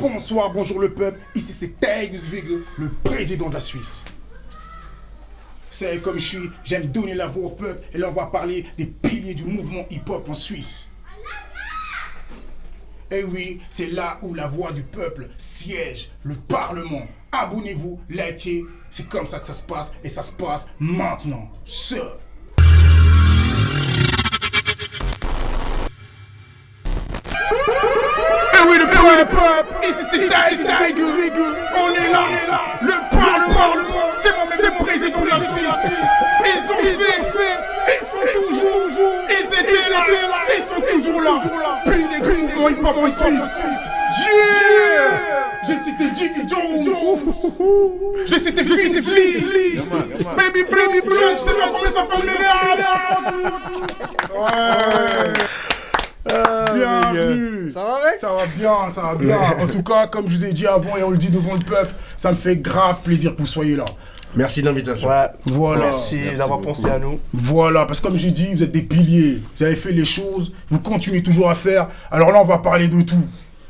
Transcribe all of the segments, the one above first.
Bonsoir, bonjour le peuple, ici c'est Tijgenswege, le président de la Suisse. Vous savez comme je suis, j'aime donner la voix au peuple et là on va parler des piliers du mouvement hip-hop en Suisse. Et oui, c'est là où la voix du peuple siège, le Parlement. Abonnez-vous, likez, c'est comme ça que ça se passe et ça se passe maintenant. Et oui, le peuple, ici c'est Tijgenswege, on est là, le Parlement, c'est moi-même le président de la Suisse. Ils ont fait, ils font toujours, ils étaient là, ils sont toujours là. Piliers du mouvement hip-hop en Suisse. Yeah! J'ai cité Jiggy Jones, j'ai cité Vince Lee, Baby Jones, je sais pas comment ça s'appelle, mais bienvenue. Ça va mec? Ça va bien. En tout cas, comme je vous ai dit avant et on le dit devant le peuple, ça me fait grave plaisir que vous soyez là. Merci de l'invitation. Ouais. Voilà. Merci d'avoir pensé à nous. Voilà, parce que comme j'ai dit, vous êtes des piliers. Vous avez fait les choses, vous continuez toujours à faire. Alors là, on va parler de tout.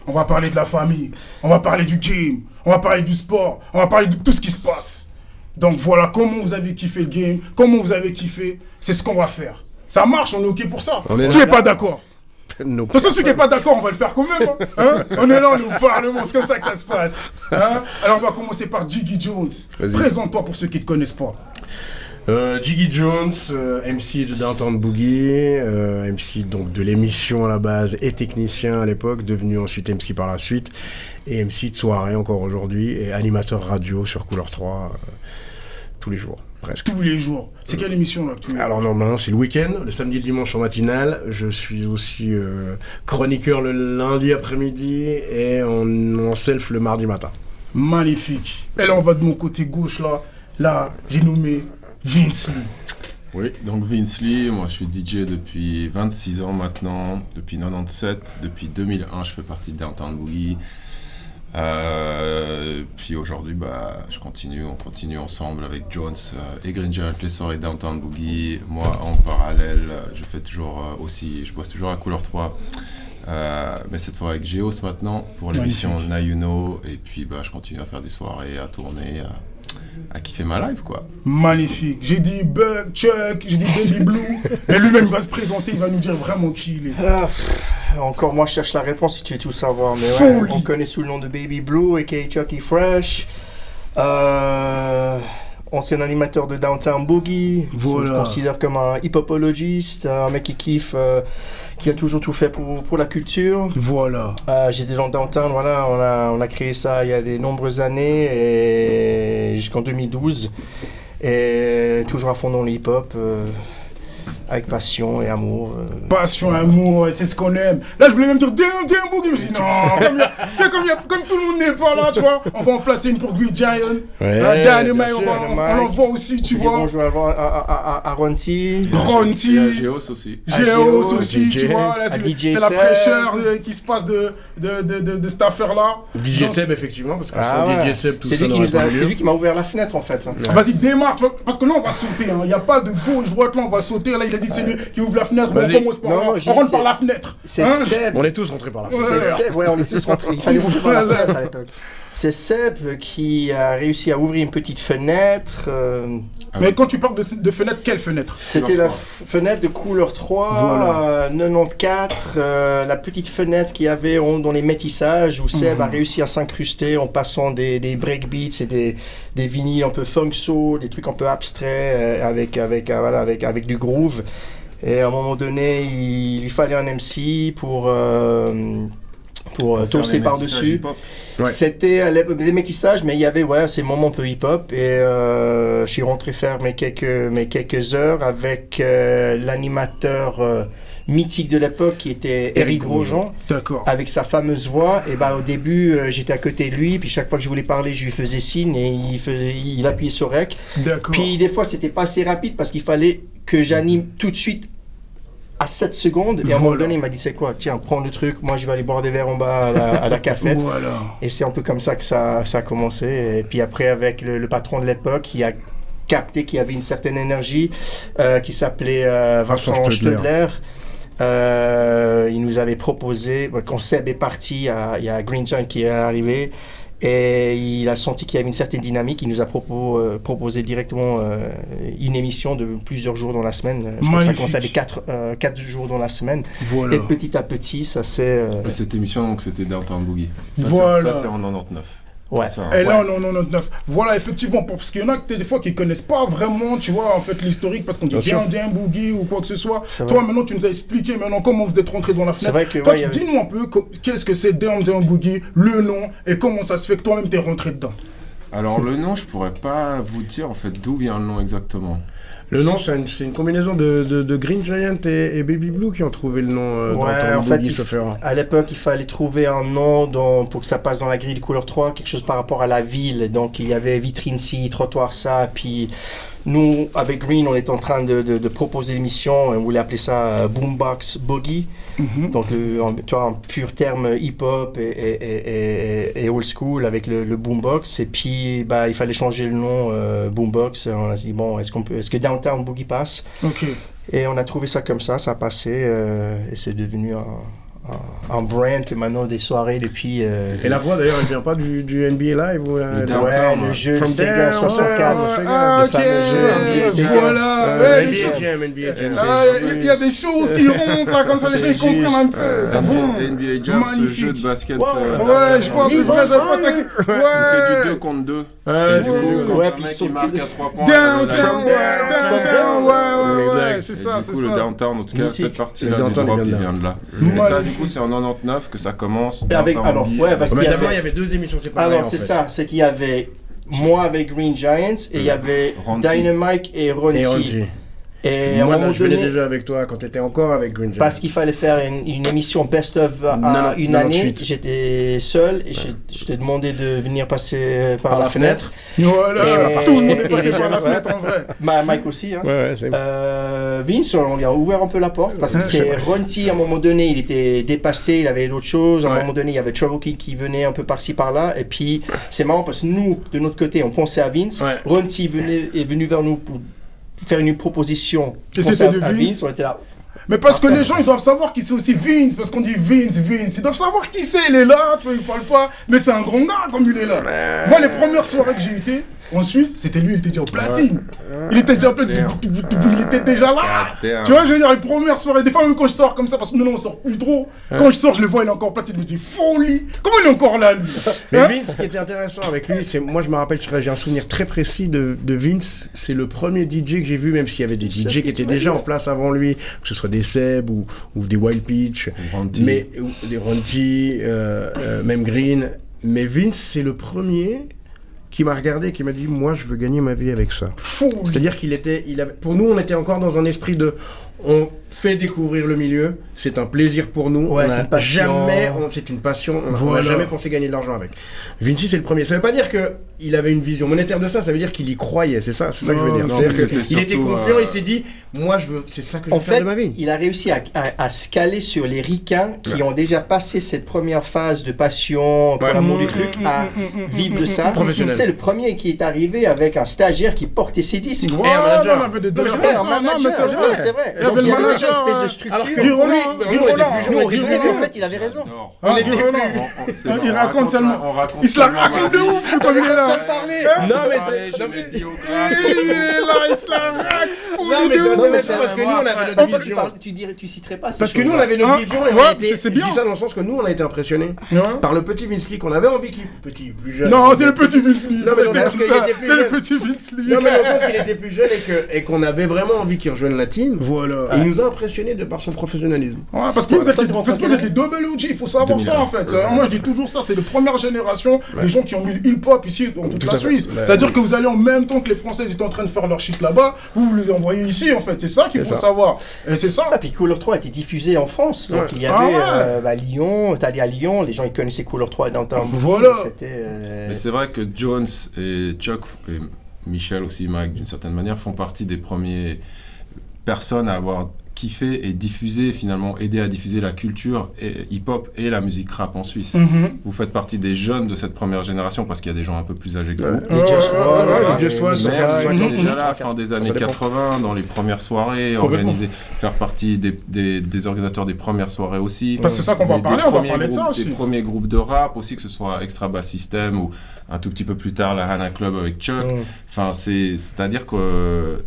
On va parler de la famille, on va parler du game, on va parler du sport, on va parler de tout ce qui se passe. Donc voilà, comment vous avez kiffé le game, comment vous avez kiffé, c'est ce qu'on va faire. Ça marche, on est ok pour ça. Qui n'est pas d'accord? De toute façon, celui qui n'est pas d'accord, on va le faire quand même. Hein? On est là, on est au Parlement, c'est comme ça que ça se passe. Hein? Alors on va commencer par Jiggy Jones. Présente-toi pour ceux qui ne te connaissent pas. Jiggy Jones, MC de Downtown Boogie, MC donc de l'émission à la base et technicien à l'époque, devenu ensuite MC par la suite, et MC de soirée encore aujourd'hui, et animateur radio sur Couleur 3 tous les jours, presque. Tous les jours. C'est quelle émission là que tu... Alors normalement c'est le week-end, le samedi et le dimanche en matinale. Je suis aussi chroniqueur le lundi après-midi et en self le mardi matin. Magnifique. Et là on va de mon côté gauche là. Là j'ai nommé Vince Lee. Oui, donc Vince Lee, moi je suis DJ depuis 26 ans maintenant, depuis 97, depuis 2001 je fais partie de Downtown Boogie. Puis aujourd'hui on continue ensemble avec Jones et Green Giant les soirées Downtown Boogie. Moi en parallèle, je bosse toujours à Couleur 3. Mais cette fois avec Géos maintenant pour l'émission Now You Know, et puis je continue à faire des soirées, à tourner, à kiffer ma life quoi. Magnifique. J'ai dit Bug, Chuck, j'ai dit Baby Blue. Et lui-même va se présenter, il va nous dire vraiment qui il est. Encore moi je cherche la réponse si tu veux tout savoir, mais ouais, on connaît sous le nom de Baby Blue aka Chucky Fresh. Ancien animateur de Downtown Boogie, voilà. Je me considère comme un hip-hopologiste, un mec qui kiffe, qui a toujours tout fait pour la culture. Voilà. J'étais dans Downtown, voilà, on a créé ça il y a de nombreuses années, et jusqu'en 2012. Et toujours à fond dans le hip-hop, avec passion et amour. Passion et amour, c'est ce qu'on aime. Là, je voulais même dire Damn Boogie, je me suis dit non, comme tout le monde n'est pas là, tu vois, on va en placer une pour Green Giant. Ouais, Dynamite, on l'envoie aussi, tu vois. Bonjour à Ronti. Et à Géos aussi. Géos aussi, DJ. tu vois. Là, c'est la fraîcheur qui se passe de cette affaire-là. DJ Seb, effectivement, parce que sans DJ Seb, tout ça c'est lui qui m'a ouvert la fenêtre en fait. Vas-y, démarre, tu vois, parce que là, on va sauter. Il n'y a pas de gauche-droite, là, on va sauter. Là, il a dit que c'est lui qui ouvre la fenêtre. On commence par là. On rentre par la fenêtre. C'est Seb. On est tous rentrés par là. C'est Seb, ouais, on est tous rentrés. Il fallait ouvrir par la fenêtre à l'époque. C'est Seb qui a réussi à ouvrir une petite fenêtre. Mais quand tu parles de fenêtre, quelle fenêtre? C'était la fenêtre de Couleur 3, voilà. 94, la petite fenêtre qu'il y avait dans les métissages où Seb a réussi à s'incruster en passant des breakbeats et des vinyles un peu funk soul, des trucs un peu abstraits avec du groove. Et à un moment donné, il lui fallait un MC pour toaster par-dessus. Ouais. C'était les métissages, mais il y avait ces moments un peu hip-hop. Et je suis rentré faire mes quelques heures avec l'animateur mythique de l'époque qui était Eric Grosjean. D'accord. Avec sa fameuse voix. Et au début, j'étais à côté de lui. Puis chaque fois que je voulais parler, je lui faisais signe et il appuyait sur rec. D'accord. Puis des fois, c'était pas assez rapide parce qu'il fallait que j'anime tout de suite à 7 secondes, et à un moment donné il m'a dit c'est quoi, tiens prends le truc, moi je vais aller boire des verres en bas à la cafette. Voilà. Et c'est un peu comme ça que ça a commencé. Et puis après avec le patron de l'époque, il a capté qu'il y avait une certaine énergie qui s'appelait Vincent Stedler. Il nous nous avait proposé, quand Seb est parti, il y a Green Giant qui est arrivé. Et il a senti qu'il y avait une certaine dynamique. Il nous a proposé directement une émission de plusieurs jours dans la semaine. Je crois que ça commençait avec 4 jours dans la semaine. Voilà. Et petit à petit, ça s'est... Cette émission, donc, c'était Downtown Boogie. Voilà. Ça, c'est en 99. Ouais. Et là, on est en 99. Voilà, effectivement, parce qu'il y en a des fois qui connaissent pas vraiment, tu vois, en fait, l'historique, parce qu'on dit bien Boogie ou quoi que ce soit. Toi, maintenant, tu nous as expliqué maintenant comment vous êtes rentré dans la fenêtre. C'est vrai que, toi, dis-nous un peu qu'est-ce que c'est Down Boogie, le nom, et comment ça se fait que toi-même t'es rentré dedans. Alors, le nom, je pourrais pas vous dire, en fait, d'où vient le nom exactement. Le nom, c'est une combinaison de Green Giant et Baby Blue qui ont trouvé le nom en fait, à l'époque, il fallait trouver un nom pour que ça passe dans la grille de couleur 3, quelque chose par rapport à la ville. Donc, il y avait vitrine-ci, trottoir ça, puis nous, avec Green, on est en train de proposer l'émission, on voulait appeler ça Boombox Boogie. Donc, tu vois, un pur terme hip-hop et old school avec le boombox. Et puis, il fallait changer le nom Boombox. On a dit, bon, est-ce que Downtown Boogie passe? Ok. Et on a trouvé ça comme ça a passé. Et c'est devenu un brand que maintenant des soirées depuis... Et la voix d'ailleurs elle vient pas du NBA Live ou le jeu Sega 64 le fameux jeu NBA voilà NBA Jam. Il y a des choses qui rentrent là comme ça les gens comprennent un peu c'est bon NBA Jam, ce jeu de basket ouais je vois c'est vrai c'est du 2 contre 2 et du coup quand un mec il marque à 3 points Downtown ouais c'est ça du coup le Downtown en tout cas cette partie là du drop il vient de là et ça du coup c'est en 99 que ça commence. Alors, parce qu'il d'abord il y avait 2 émissions séparées. Alors c'est ça, c'est qu'il y avait moi avec Green Giants et il y avait Dynamite et Ronti. Et moi, je venais déjà avec toi quand tu étais encore avec Green Giant. Parce qu'il fallait faire une émission best-of une année. J'étais seul et je t'ai demandé de venir passer par la fenêtre. Voilà, tout le monde est passé par la fenêtre en vrai. Mike aussi. Hein. Ouais, c'est Vince, on lui a ouvert un peu la porte parce que c'est Ronti, à un moment donné, il était dépassé, il avait d'autres choses. À un moment donné, il y avait Trouble qui venait un peu par-ci par-là. Et puis, c'est marrant parce que nous, de notre côté, on pensait à Vince. Ronti est venu vers nous pour faire une proposition. Et c'était de Vince. On était là. Mais parce que les gens ils doivent savoir qui c'est aussi Vince, parce qu'on dit Vince, ils doivent savoir qui c'est, il est là, tu vois, il parle pas, mais c'est un grand gars comme il est là. Moi les premières soirées que j'ai été en Suisse, c'était lui, il était déjà au platine. Il était déjà il était déjà là. Tu vois, je veux dire, les premières soirées, des fois même quand je sors comme ça, parce que maintenant on sort plus trop, quand je sors, je le vois, il est encore au platine, je me dis folie. Comment il est encore là lui? Mais Vince, ce qui était intéressant avec lui, c'est moi je me rappelle, j'ai un souvenir très précis de Vince, c'est le premier DJ que j'ai vu, même s'il y avait des DJ qui étaient déjà en place avant lui, que ce soit des Seb ou des Wild Peach, mais des Ronti, même Green. Mais Vince, c'est le premier qui m'a regardé et qui m'a dit moi je veux gagner ma vie avec ça. C'est-à-dire pour nous on était encore dans un esprit de on fait découvrir le milieu, c'est un plaisir pour nous, c'est une passion, on n'a jamais pensé gagner de l'argent avec. Vinci c'est le premier, ça veut pas dire qu'il avait une vision monétaire de ça, ça veut dire qu'il y croyait, c'est ça que je veux dire. Il était confiant, il s'est dit moi c'est ça que je veux faire de ma vie. Il a réussi à se caler sur les ricains qui ont déjà passé cette première phase de passion, pour l'amour du truc, à vivre de ça. C'est le premier qui est arrivé avec un stagiaire qui portait ses disques. Et un manager. C'est vrai. Il y avait une espèce de structure. Guy Roland, en fait, il avait raison. Il raconte seulement. Il se la raconte de ouf quand il est là. Non, mais c'est. Il se la raconte. Non, mais c'est parce que nous, on avait notre vision. Tu citerais pas. Parce que nous, on avait notre vision et on était. C'est bien. Je dis ça dans le sens que nous, on a été impressionnés par le petit Vince Lee qu'on avait envie qu'il. Petit, plus jeune. Non, c'est le petit Vince Lee. Non, mais parce qu'il était plus jeune. C'est le petit Vince Lee. Non, mais dans le sens qu'il était plus jeune et qu'on avait vraiment envie qu'il rejoigne la team. Voilà. Et il nous a impressionnés de par son professionnalisme. Ouais, parce que vous êtes les double OG, il faut savoir ça en fait. Moi je dis toujours ça, c'est la première génération des gens qui ont mis le hip-hop ici dans toute la Suisse. C'est-à-dire que vous allez en même temps que les Français étaient en train de faire leur shit là-bas, vous les envoyez ici en fait, c'est ça qu'il faut savoir. Et c'est ça. Et puis Couleur 3 a été diffusé en France, donc il y avait Lyon, t'es allé à Lyon, les gens ils connaissaient Couleur 3 dans Downtown. Voilà. Mais c'est vrai que Jones et Chuck et Michel aussi, Mike d'une certaine manière, font partie des premiers personnes à avoir kiffer et diffuser, finalement, aider à diffuser la culture hip-hop et la musique rap en Suisse. Vous faites partie des jeunes de cette première génération, parce qu'il y a des gens un peu plus âgés que vous. Les Just One, Just One, Mais vous étiez déjà là, fin des années 80, dans les premières soirées, faire partie des organisateurs des premières soirées aussi. Parce que c'est ça qu'on va parler, on va parler de ça aussi. Des premiers groupes de rap aussi, que ce soit Extra Bass System ou un tout petit peu plus tard la Hana Club avec Chuck. Enfin, c'est-à-dire que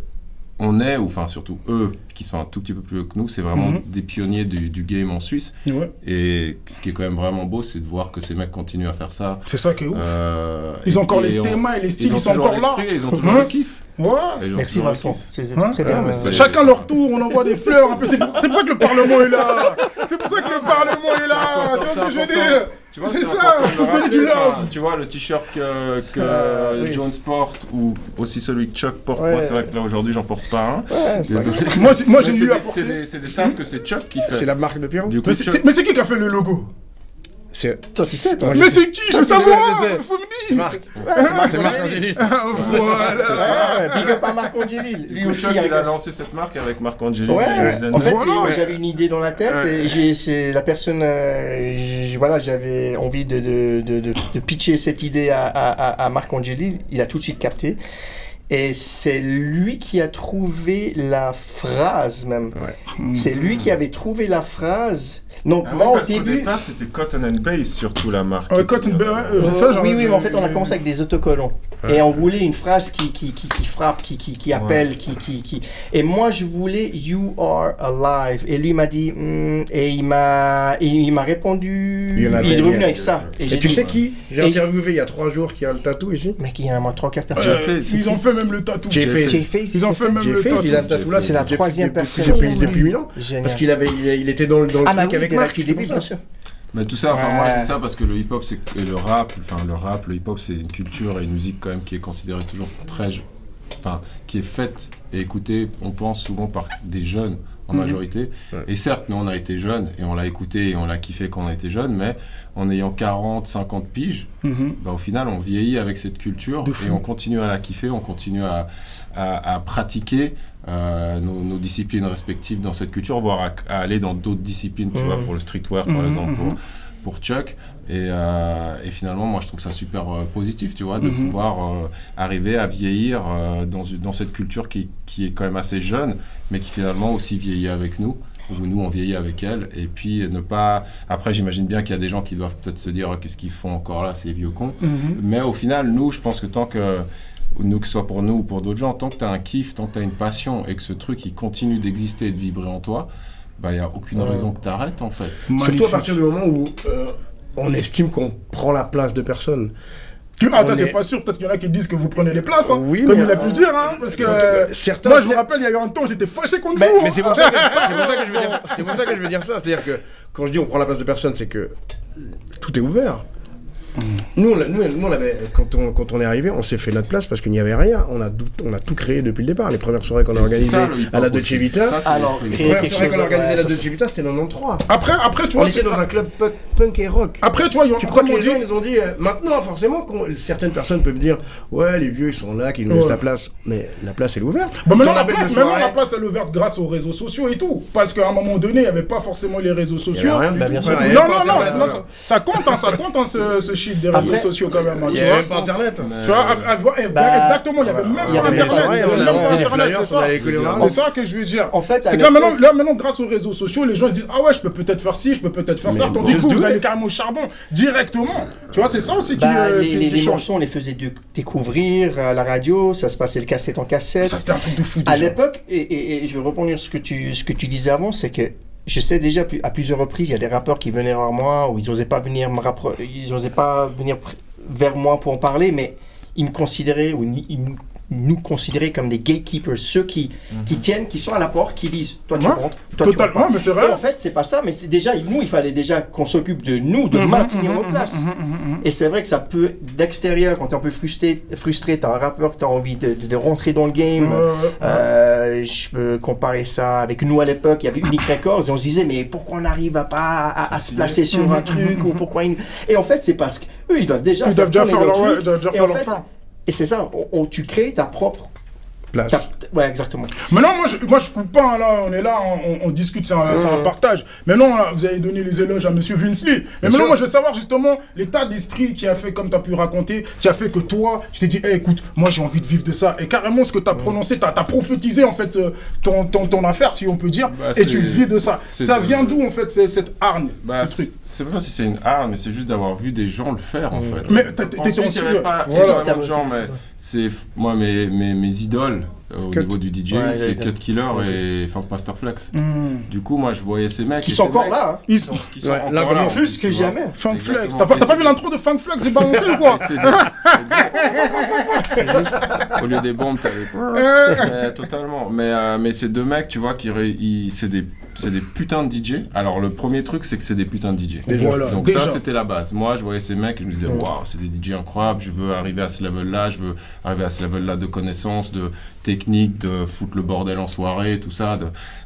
on est, ou enfin surtout eux, qui sont un tout petit peu plus vieux que nous, c'est vraiment des pionniers du game en Suisse. Et ce qui est quand même vraiment beau, c'est de voir que ces mecs continuent à faire ça. C'est ça qui est ouf. Ils ont encore les stémas et les styles, ils sont encore là. Ils ont toujours le kiff. Merci Vincent, c'est très bien. Chacun leur tour, on envoie des fleurs un peu. C'est pour ça que le Parlement est là. C'est pour ça que le Parlement est là. Tu vois ce que je veux dire? C'est ça, faut se donner du love. Tu vois, le t-shirt que Jones porte, ou aussi celui que Chuck porte, moi c'est vrai que là aujourd'hui j'en porte pas un. Désolé. Moi j'ai eu à porter. C'est des samples que c'est Chuck qui fait. C'est la marque de Pierrot. Mais c'est qui a fait le logo? Toi, c'est ça, toi. Mais c'est qui? Je veux savoir. Faut me dire. C'est Marc Angeli. Voilà. Big up à Marc Angeli. Lui aussi, il a lancé cette marque avec Marc Angeli. En fait, j'avais une idée dans la tête et c'est la personne. Voilà, j'avais envie de pitcher cette idée à Marc Angeli. Il a tout de suite capté. Et c'est lui qui a trouvé la phrase même. C'est lui qui avait trouvé la phrase. Donc moi au début... Au départ, c'était Cotton and Base surtout la marque. Cotton Base, ça oui, mais en fait on a commencé avec des autocollants. Et on voulait une phrase qui frappe, qui appelle, qui... Et moi je voulais You are alive. Et lui m'a dit... et il m'a répondu... Il est revenu avec ça. Et tu sais qui? J'ai interviewé il y a 3 jours qui a le tatou ici. Mec, il y en a moins 3-4 personnes. Ils ont fait même le tatou. Ils ont fait même le tatou. Il a ce tatou là. C'est la 3e personne. Depuis 1000 ans. Parce qu'il était dans le truc avec Marc. Bien sûr. Mais tout ça, moi je dis ça parce que le hip-hop et le rap, le hip-hop c'est une culture et une musique quand même qui est considérée toujours qui est faite et écoutée, on pense souvent par des jeunes en majorité. Et certes, nous on a été jeunes et on l'a écouté et on l'a kiffé quand on a été jeunes, mais en ayant 40, 50 piges, au final on vieillit avec cette culture et on continue à la kiffer, on continue à pratiquer nos disciplines respectives dans cette culture, voire à aller dans d'autres disciplines, tu vois, pour le streetwear par exemple, pour Chuck. Et finalement, moi je trouve ça super positif, tu vois, de pouvoir arriver à vieillir dans cette culture qui est quand même assez jeune, mais qui finalement aussi vieillit avec nous, ou nous on vieillit avec elle, et puis ne pas... Après j'imagine bien qu'il y a des gens qui doivent peut-être se dire qu'est-ce qu'ils font encore là, ces vieux cons, mais au final, nous, je pense que tant que ce soit pour nous ou pour d'autres gens, tant que tu as un kiff, tant que tu as une passion et que ce truc il continue d'exister et de vibrer en toi, il n'y a aucune raison que tu arrêtes en fait. Surtout à partir du moment où on estime qu'on prend la place de personne. T'es pas sûr, peut-être qu'il y en a qui disent que vous prenez les places, hein, oui, comme il a pu le dire, hein, parce que certains, moi je me rappelle, il y a eu un temps, j'étais fâché contre vous. Mais c'est pour ça que je veux dire ça, c'est-à-dire que quand je dis on prend la place de personne, c'est que tout est ouvert. Nous, on avait, quand on est arrivé, on s'est fait notre place parce qu'il n'y avait rien. On a tout créé depuis le départ. Les premières soirées qu'on a organisées à la Dolce Vita, les premières soirées qu'on a organisées à la Dolce Vita, c'était en 93. Après, tu vois, on était dans un club punk et rock. Après, tu vois, tu crois que les gens ils nous ont dit maintenant, forcément, certaines personnes peuvent dire ouais, les vieux ils sont là, qu'ils nous laissent la place, mais la place elle est ouverte. Bon, maintenant la place elle est ouverte grâce aux réseaux sociaux et tout, parce qu'à un moment donné, il n'y avait pas forcément les réseaux sociaux. Non, ça compte, ce shit des réseaux sociaux quand même. Il n'y avait pas internet. Tu vois, exactement, il n'y avait même pas internet. C'est ça que je veux dire. En fait, c'est que là maintenant, grâce aux réseaux sociaux, les gens se disent ah ouais, je peux peut-être faire ci, je peux peut-être faire ça. Tandis que vous allez carrément au charbon directement. Tu vois, c'est ça aussi qui les morceaux, on les faisait découvrir à la radio, ça se passait le cassette en cassette. Ça c'était un truc de fou. À l'époque, et je vais rebondir sur ce que tu disais avant, c'est que je sais déjà à plusieurs reprises, il y a des rappeurs qui venaient vers moi, ou ils n'osaient pas venir vers moi pour en parler, mais ils me considéraient, ou ils nous considérer comme des gatekeepers, ceux qui tiennent, qui sont à la porte, qui disent toi tu rentres, toi tu rentres pas. Mais c'est vrai. Et en fait c'est pas ça, mais c'est déjà nous il fallait déjà qu'on s'occupe de nous, de maintenir notre place. Et c'est vrai que ça peut d'extérieur quand t'es un peu frustré, t'as un rappeur que t'as envie de rentrer dans le game. Je peux comparer ça avec nous à l'époque, il y avait Unique Records et on se disait mais pourquoi on n'arrive à se placer sur un truc ou pourquoi et en fait c'est parce que eux ils doivent déjà faire leur truc. Et c'est ça, tu crées ta propre Place. Ouais, exactement. Maintenant, moi, je coupe pas, hein, là, on est là, on discute, c'est un partage. Maintenant, là, vous avez donné les éloges à Monsieur Vince Lee. Mais maintenant, moi, je veux savoir justement l'état d'esprit qui a fait, comme tu as pu raconter, qui a fait que toi, tu t'es dit, hey, écoute, moi, j'ai envie de vivre de ça. Et carrément, ce que tu as prononcé, tu as prophétisé, en fait, ton affaire, si on peut dire, et tu vis de ça. Ça vient d'où, en fait, cette hargne, ce truc? C'est pas si c'est une hargne, mais c'est juste d'avoir vu des gens le faire, en fait. Mais Ensuite, il n'y avait pas énormément de gens, mais c'est moi, mes idoles au niveau du DJ, c'est Cut Killer et Funk Master Flex. Du coup, moi, je voyais ces mecs. Qui sont encore là, hein. Ils sont là, encore plus que jamais. Funk Flex. T'as pas vu l'intro de Funk Flex, j'ai balancé ou quoi? Au lieu des bombes, t'avais totalement. Mais ces deux mecs, tu vois, c'est des putains de DJ. Alors, le premier truc, c'est que c'est des putains de DJ. Voilà, donc déjà. ça, c'était la base. Moi, je voyais ces mecs et je me disais, waouh, c'est des DJ incroyables, je veux arriver à ce level-là, je veux arriver à ce level-là de connaissances, de technique, de foutre le bordel en soirée, tout ça.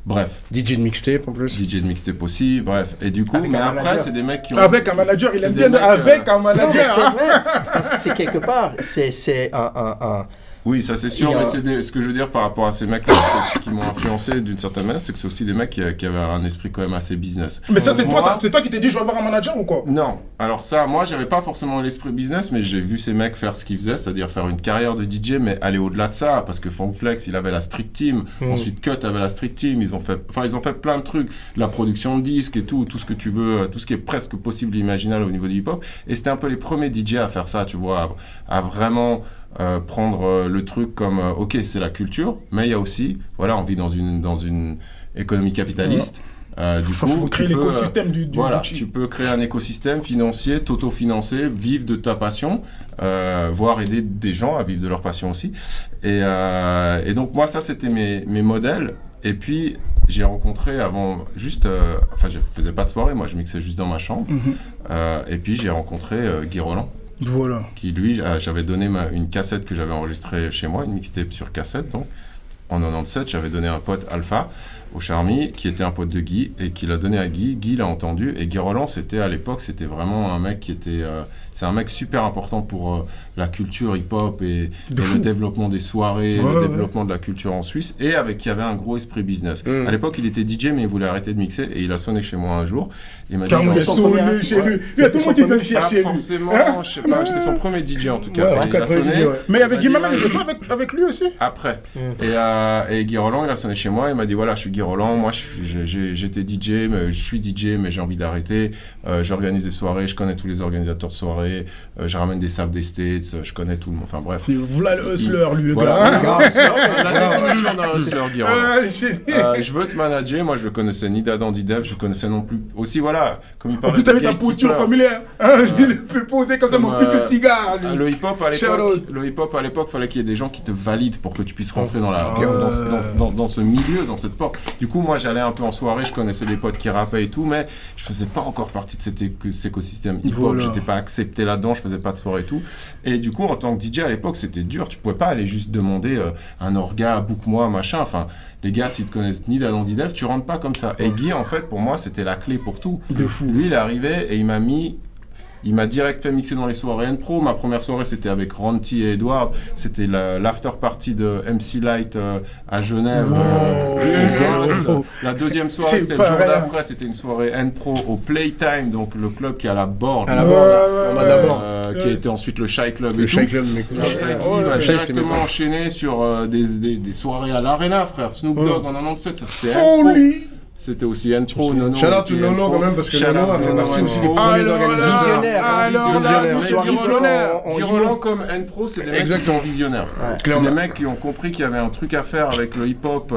Bref. DJ de mixtape en plus. DJ de mixtape aussi, bref. Et du coup, Avec mais un après, manager. c'est des mecs qui ont... Avec un manager, il aime bien mecs, avec un Non, mais manager. c'est hein. vrai. Parce que c'est quelque part, c'est un... Oui, ça c'est sûr, Et, mais ce que je veux dire par rapport à ces mecs-là qui m'ont influencé d'une certaine manière, c'est que c'est aussi des mecs qui avaient un esprit quand même assez business. Mais ça, c'est Moi- toi qui t'es dit, je vais avoir un manager ou quoi? Non, alors ça, moi j'avais pas forcément l'esprit business, mais j'ai vu ces mecs faire ce qu'ils faisaient, c'est-à-dire faire une carrière de DJ, mais aller au-delà de ça, parce que Funk Flex, il avait la Street Team, ensuite Cut avait la Street Team, ils ont fait plein de trucs, la production de disques et tout ce que tu veux, tout ce qui est presque possible et imaginable au niveau du hip-hop, et c'était un peu les premiers DJ à faire ça, tu vois, à vraiment... prendre le truc comme ok, c'est la culture, mais il y a aussi, voilà, on vit dans une économie capitaliste. Du coup, faut créer tu peux, l'écosystème du voilà, du- tu peux créer un écosystème financier, t'auto-financer, vivre de ta passion, voire aider des gens à vivre de leur passion aussi. Et donc moi, ça, c'était mes modèles. Et puis, j'ai rencontré avant, enfin, je faisais pas de soirée, moi, je mixais juste dans ma chambre. Et puis, j'ai rencontré Guy Roland. Voilà. Qui lui, j'avais donné une cassette que j'avais enregistrée chez moi, une mixtape sur cassette, donc en 97, j'avais donné un pote Alpha au Charmy, qui était un pote de Guy, et qui l'a donné à Guy. Guy l'a entendu, et Guy Roland, à l'époque, c'était vraiment un mec qui était... c'est un mec super important pour la culture hip-hop et le développement des soirées, le développement de la culture en Suisse, et qui avait un gros esprit business. À l'époque, il était DJ, mais il voulait arrêter de mixer, et il a sonné chez moi un jour. Il m'a dit... Car on est sonné chez lui. Il y a tout le monde qui vient le Pas chercher lui. forcément, je sais pas, j'étais son premier DJ en tout cas. Ouais, en Et tout cas, il a le premier sonné, DJ, ouais. Mais avec il Guy m'a Maman, dit, il était pas avec lui aussi? après. Et Guy Roland, il a sonné chez moi, il m'a dit voilà, je suis Guy Roland, moi j'étais DJ, mais je suis DJ, mais j'ai envie d'arrêter. J'organise des soirées, je connais tous les organisateurs de soirées, je ramène des sables des States, je connais tout le monde, enfin bref. Voilà le hustler, lui, le Voilà, gars. la définition d'un hustler, Guy Roland. Ah, Je veux te manager, moi je le connaissais ni d'Adam ni d'Eve, je connaissais non plus. Aussi voilà, comme il En parlait. plus, t'avais de sa gatekeeper. posture comme il est. Hein, il peut poser comme ça, Comme, mon plus le cigare. lui. Le hip-hop à Shout out. l'époque, fallait qu'il y ait des gens qui te valident pour que tu puisses rentrer dans Ah. ce milieu, dans cette porte. Du coup, moi, j'allais un peu en soirée, je connaissais des potes qui rappaient et tout, mais je faisais pas encore partie de cet écosystème hip-hop. Voilà. J'étais pas accepté là-dedans, je faisais pas de soirée et tout. Et du coup, en tant que DJ à l'époque, c'était dur. Tu pouvais pas aller juste demander un orga, book-moi, machin. Enfin, les gars, s'ils te connaissent ni d'Adam ni d'Eve, tu rentres pas comme ça. Et Guy, en fait, pour moi, c'était la clé pour tout. De fou. Lui, il est arrivé et il m'a direct fait mixer dans les soirées N-Pro. Ma première soirée, c'était avec Ronty et Edward. C'était l'after party de MC Light à Genève. Wow. Gosse. La deuxième soirée, C'est c'était le pas jour rien. d'après. C'était une soirée N-Pro au Playtime, donc le club qui est à la Borde. À la Borde, on a d'abord. Qui a été ensuite le Shy Club. Le et Shy tout. Club, mes cousins. Après, Guy va directement enchaîner sur des soirées à l'Arena, frère. Snoop Dogg en 97, ça c'était N-Pro. Folie. C'était aussi N-Pro, Nono. Shout out to qui est Nono N-Pro. quand même, parce que Shout Nono out a fait Nono, partie aussi des N-Pro. premiers Alors organisateurs. Visionnaire, hein, alors visionnaire. là, Soirée Guy Roland. en Guy Roland comme N-Pro, c'est des mecs qui sont visionnaires. C'est Clairement. des mecs qui ont compris qu'il y avait un truc à faire avec le hip-hop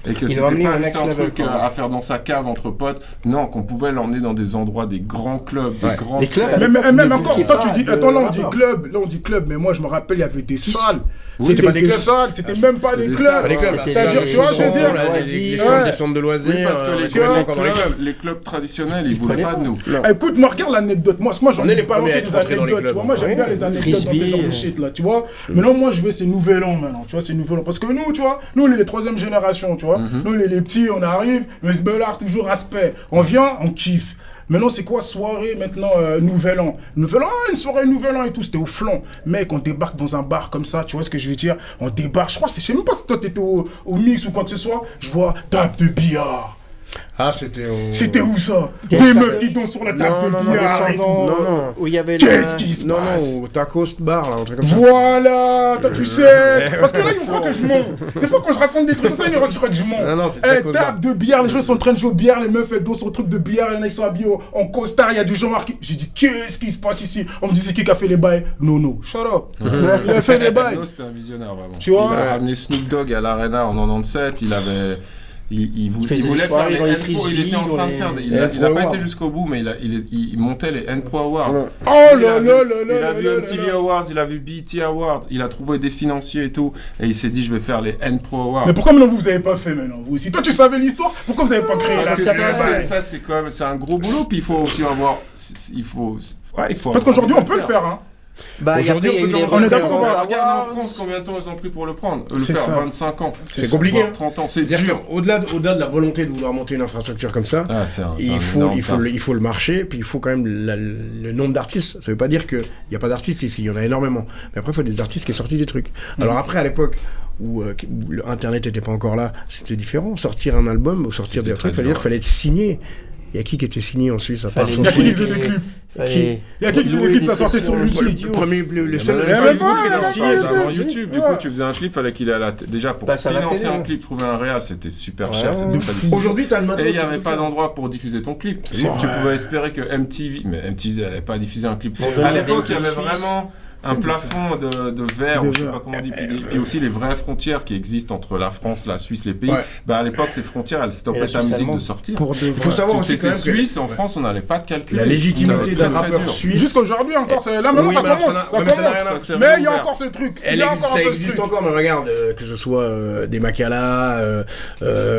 et que Ils c'était l'ont amené pas au juste next un level, truc quoi. à faire dans sa cave entre potes. Non, qu'on pouvait l'emmener dans des endroits, des grands clubs, des grands Les clubs, scènes. Même Ne encore, bouquez toi pas tu dis, de attends là on dit rappeurs. club, mais moi je me rappelle il y avait des salles. c'était pas des clubs. salles, c'était même pas c'était des des clubs. salles. Les clubs, C'était C'est-à-dire, tu vois, je veux dire, des centres de loisirs. Oui, parce que on était vraiment encore dans les clubs. les clubs traditionnels, ils voulaient pas de nous. Écoute, moi regarde l'anecdote. Moi j'en On est ai les balancé premiers à des être rentrés dans les anecdotes. Tu vois, clubs. moi j'aime bien Ouais. les anecdotes dans ce Frisbee, genre de shit là, tu vois. Maintenant moi je veux ces nouvel an maintenant, tu vois, ces nouvel an. Parce que nous, tu vois, nous on est les troisième génération, tu vois. Nous les petits, on arrive, le sbelard toujours aspect. On vient, on kiffe. Maintenant, c'est quoi soirée maintenant, Nouvel An? Nouvel An, une soirée Nouvel An et tout, c'était au flanc. Mec, on débarque dans un bar comme ça, tu vois ce que je veux dire? On débarque, je sais même pas si toi t'étais au mix ou quoi que ce soit. Je vois table de billard. Ah, c'était où ça? Des meufs qui dansent sur la table de billard et tout. Non. Où il y avait Qu'est-ce qui se Non, passe? au tacos bar, là, un truc comme ça. Voilà, toi tu sais. Parce que là, ils croient que je mens. Des fois, quand je raconte des trucs comme ça, ils croient que je mens. Non, c'est Eh, tacos bar. table de billard, les gens sont en train de jouer au billard, les meufs elles dansent sur le truc de billard, il y en a qui sont habillés en costard, il y a du Jean-Marc. J'ai dit, qu'est-ce qui se passe ici? On me dit, c'est qui a fait les bails? Non, shut up. Il a fait les bails. No, c'était un visionnaire vraiment. Tu vois? Il a ramené Snoop Dogg à l'Arena en 97, il faisait voulait des faire soirées les dans les N-Pro, il frisbees, était en train de faire, il a pas été jusqu'au bout, mais il montait les N-Pro Awards. Oh là là là Il là a vu là MTV là. Awards, il a vu BET Awards, il a trouvé des financiers et tout, et il s'est dit je vais faire les N-Pro Awards. Mais pourquoi maintenant vous avez pas fait maintenant vous aussi? Toi tu savais l'histoire, pourquoi vous avez pas créé Parce que la ça c'est quand même, c'est un gros boulot, puis il faut aussi avoir, il faut Parce qu'aujourd'hui on peut le faire, hein. Bah, Aujourd'hui, il y a eu les on est d'accord, Reverend Regarde en Awards. France combien de temps ils ont pris pour le prendre, le C'est faire, ça. 25 ans. C'est compliqué, hein. 30 ans, c'est C'est-à-dire dur. qu'au-delà de la volonté de vouloir monter une infrastructure comme ça, Ah, c'est un il énorme taf. faut le marché, puis il faut quand même le nombre d'artistes. Ça veut pas dire qu'il n'y a pas d'artistes ici, il y en a énormément. Mais après, il faut des artistes qui sont sortis des trucs. Alors après, à l'époque où Internet n'était pas encore là, c'était différent. Sortir un album ou sortir des C'était trucs, très il dur, fallait être signé. Il y a qui était signé en Suisse à part Fallait Il y a qui louer faisait des clips? Fallait Il y a qui faisait des clips, ça sortait sur louer des YouTube. studios. le premier, le seul Mais même YouTube, pas, il même était pas, signé, YouTube. c'est avant YouTube. Du Ouais. coup, tu faisais un clip, fallait qu'il ait déjà pour Passe à la financer télé, un ouais. clip, trouver un réal, c'était super Ouais, cher. C'était de pas fou. du- Aujourd'hui, t'as le matos. Et il n'y avait pas d'endroit pour diffuser ton clip. C'est Tu vrai. pouvais espérer que MTV, mais MTV, elle n'allait pas diffuser un clip. C'est À vrai. l'époque, il y avait Suisse. vraiment un C'était plafond de verre, De ou je sais verre. pas comment on dit, puis aussi les vraies frontières qui existent entre la France, la Suisse, les pays. Ouais. Bah, à l'époque, ces frontières, elles Et stoppaient la ta Suisse musique allemande. de sortir. Pour de Il faut vrai. savoir Si aussi tu quand étais même que suisse, en France, on n'allait pas te calculer. la Ça légitimité va être d'un très, très rappeur dur. suisse. Jusqu'aujourd'hui encore, là maintenant Oui, ça mais commence, ça n'a- ça mais ça n'a commence. rien à- ça, Mais il y a ouvert. encore ce truc, il Elle y a existe, encore ça un peu ce existe truc. encore, mais regarde, que ce soit des Makala,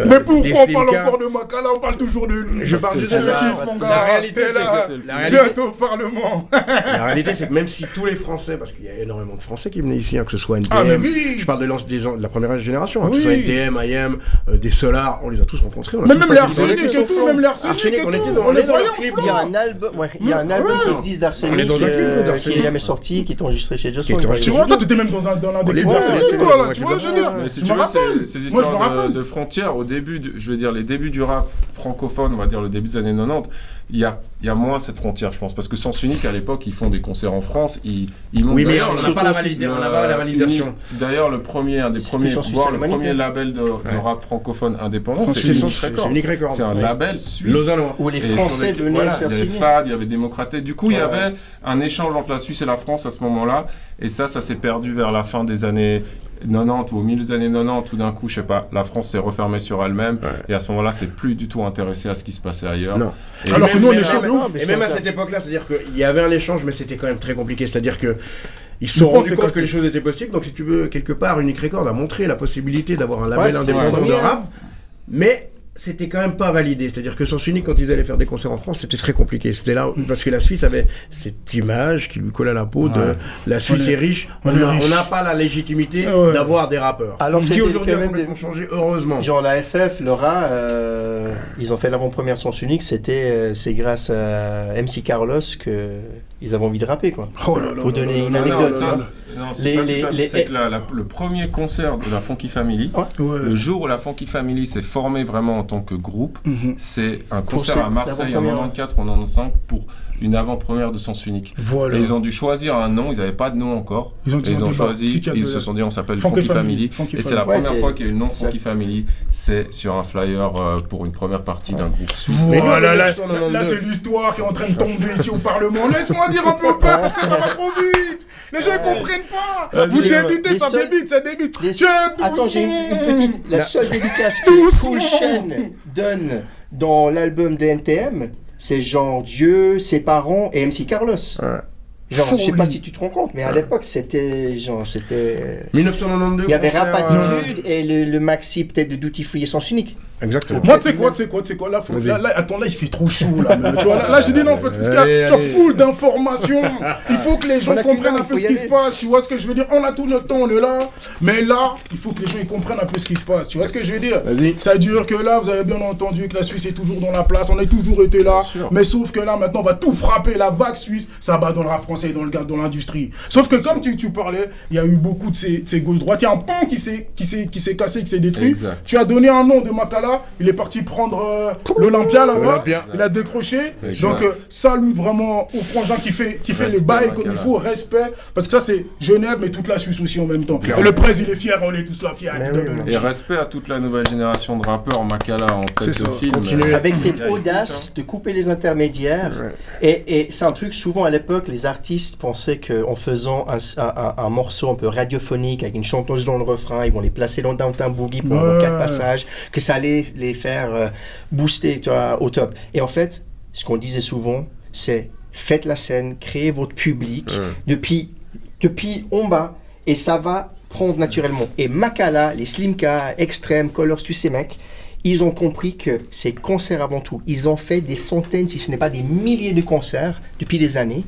Mais pourquoi des on parle Slimka. encore de Makala, on parle toujours de lui? Je parle Parce juste que de Je ça. kiffe, parce mon que gars. La réalité, T'es c'est là. que la réalité, Bientôt au Parlement. la réalité, c'est que même si tous les Français, parce qu'il y a énormément de Français qui venaient ici, hein, que ce soit NTM, Ah, mais oui. je parle de la première génération, hein, que ce Oui. soit NTM, IM, des Solars, on les a tous rencontrés. On a Mais tous même passé les du temps avec arsenics eux. et tout, même les arsenics Arsenic, et on était tout, dans- on on les est dans voyait le en clip, Il y a flanc. un album, il y a un album qui existe On est d'Arsenic dans un clip, qui d'Arsenic. est jamais sorti, qui est enregistré chez Just Qui est One. enregistré. Tu vois, toi, t'étais même dans l'un des clips Ouais, d'Arsenic, ouais, toi, là, ouais, tu vois, ouais, je veux dire. Mais si Je tu me veux, rappelle. ces Moi, je me histoires rappelle. de frontières, au début, je veux dire, les débuts du rap francophone, on va dire le début des années 90, il y a moins cette frontière, je pense. Parce que Sens Unique, à l'époque, ils font des concerts en France, ils montent. Oui, mais D'ailleurs, on n'a le- pas la validation, on n'a pas la validation. D'ailleurs, un des C'est premiers, plus en Suisse voire le alémanique, premier hein. label de rap francophone indépendant, Sens c'est Unique. Unique C'est Records. Unique Records. C'est un Ouais. label suisse. Lausannois. Où les Et sur Français lesquels- venaient voilà, se faire il y avait signer. FAD, il y avait Démocraté. Du coup, il y avait un échange entre la Suisse et la France à ce moment-là. Et ça s'est perdu vers la fin des années 90 ou au milieu des années 90. Tout d'un coup, je sais pas, la France s'est refermée sur elle-même. Ouais. Et à ce moment-là, c'est plus du tout intéressé à ce qui se passait ailleurs. Non. Et Alors que nous, on est même- chaud de ouf. Et même à cette époque-là, c'est-à-dire qu'il y avait un échange, mais c'était quand même très compliqué. C'est-à-dire que ils se Je sont pense rendus que compte c'est- que les choses étaient possibles. Donc, si tu veux, quelque part, Unique Records a montré la possibilité d'avoir un Ouais, label c'était indépendant la de première. rap, mais c'était quand même pas validé. C'est-à-dire que Sens Unique, quand ils allaient faire des concerts en France, c'était très compliqué. C'était là parce que la Suisse avait cette image qui lui collait à la peau de Ouais. la Suisse On est- est riche. on On est n'a riche. pas la légitimité Ouais. d'avoir des rappeurs. Alors que qui c'était aujourd'hui quand a même complètement changé, heureusement. Genre la FF, le RA, ils ont fait l'avant-première de Sens Unique, c'est grâce à MC Carlos que ils avaient envie de rapper, quoi. Oh là là. Pour là donner là une là là anecdote, là là. Non, c'est Les- pas tout les- à fait. les- C'est que le premier concert de la Funky Family, Ouais. le jour où la Funky Family s'est formée vraiment en tant que groupe, Mhm. c'est un concert Concert à Marseille en d'avant-première. 94 ou en 95 pour une avant-première de Sens Unique. Voilà. Et ils ont dû choisir un nom, ils n'avaient pas de nom encore. Ils ont Et dit, ils ont on choisi, débat, ils se sont dit on s'appelle Funky Funky Family. Family. Funky Et c'est la Family. première Ouais, fois qu'il y a eu le nom c'est- Funky Family, c'est sur un flyer pour une première partie d'un groupe suisse. Mais nous, Voilà, en là, 1992. là, c'est l'histoire qui est en train de tomber ici au Parlement. Laisse-moi dire un peu pas parce que ça va trop vite. Les gens ils comprennent pas. Vous Les- débutez, les ça seuls- débute, ça débute. Les- Tiens, Attends, j'ai une petite. La seule dédicace que Doucement. Cool Chain donne dans l'album de NTM, c'est genre Dieu, ses parents et MC Carlos. Genre, je sais Folie. pas si tu te rends compte, mais à l'époque, c'était. 1992. Il y avait concert, Rap Attitude et le maxi peut-être de Duty Free et Sens Unique. Exactement. Moi, tu sais quoi, là, attends, là, il fait trop chaud, là, man. Tu vois, là, j'ai dit non, en fait, parce qu'il y a, tu vois, full d'informations. Il faut que les gens comprennent un peu ce qui se passe, tu vois ce que je veux dire. On a tout notre temps, on est là, mais là, il faut que les gens ils comprennent un peu ce qui se passe, tu vois ce que je veux dire. Ça dure que là, vous avez bien entendu que la Suisse est toujours dans la place, on a toujours été là, mais sauf que là, maintenant, on va tout frapper, la vague suisse, ça bat dans le rap français et dans l'industrie. Sauf que comme tu parlais, il y a eu beaucoup de ces gauche-droite, il y a un pont qui s'est cassé, qui s'est détruit. Exact. Tu as donné un nom de Makala. Il est parti prendre l'Olympia là-bas. Il a décroché. Donc salut vraiment au frangin qui fait le bail comme il faut, respect. Parce que ça c'est Genève mais toute la Suisse aussi en même temps. Et le président il est fier, on est tous là fiers. Et respect à toute la nouvelle génération de rappeurs, Makala en tête de film. Avec cette audace de couper les intermédiaires. Et c'est un truc, souvent à l'époque, les artistes pensaient qu'en faisant un morceau un peu radiophonique avec une chanteuse dans le refrain, ils vont les placer dans Downtown Boogie pour 4 passages, que ça allait les faire booster, tu vois, au top. Et en fait, ce qu'on disait souvent, c'est faites la scène, créez votre public depuis en bas, et ça va prendre naturellement. Et Makala, les Slimka, Extreme, Colors, tous ces mecs, ils ont compris que c'est concert avant tout. Ils ont fait des centaines, si ce n'est pas des milliers de concerts depuis des années.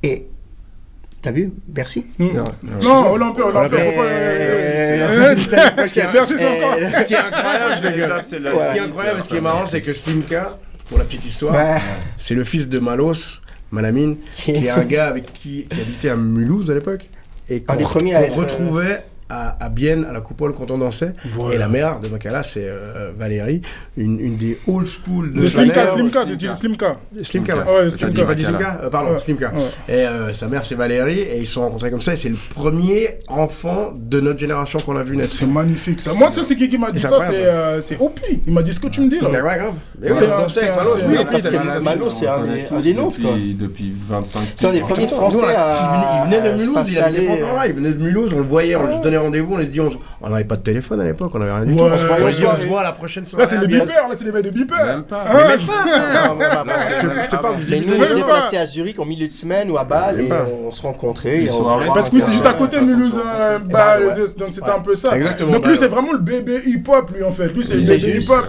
Et t'as vu? Merci. Non, Olympia, faut pas... Merci encore. Ce qui est incroyable, ce qui est marrant, c'est que Slimka, pour la petite histoire, c'est le fils de Malos, Malamine, qui est un gars qui habitait à Mulhouse à l'époque, et qu'on retrouvait à Bienne, à la Coupole, quand on dansait. Voilà. Et la mère de Makala, c'est Valérie, une des old school de Slimka. Slimka, ouais, Slimka. Pas dit Slimka, pardon, Slimka. Ouais. Et sa mère, c'est Valérie, et ils se sont rencontrés comme ça, et c'est le premier enfant de notre génération qu'on a vu naître. C'est magnifique, ça. Moi, tu sais, c'est qui m'a dit ça, c'est Opi. Il m'a dit ce que tu me dis, là. Mais ouais, grave. Malos, c'est un des nôtres, quoi. Depuis 25 ans. C'est un des premiers Français il venait de Mulhouse, il habitait pas par là, il venait de Mulhouse, on le voyait, on lui donnait rendez-vous, on se dit, on n'avait pas de téléphone à l'époque, on n'avait rien du tout. On se dit, on se voit la prochaine soirée. Là, c'est les beepers, là, c'est les mecs de beepers. Même pas. Je te parle mais nous, on se déplaçait à Zurich en milieu de semaine ou à Bâle et on se rencontrait. Parce que oui, c'est juste à côté de Mulhouse, donc c'était un peu ça. Donc lui, c'est vraiment le bébé hip-hop, lui, en fait. Lui, c'est le bébé hip-hop.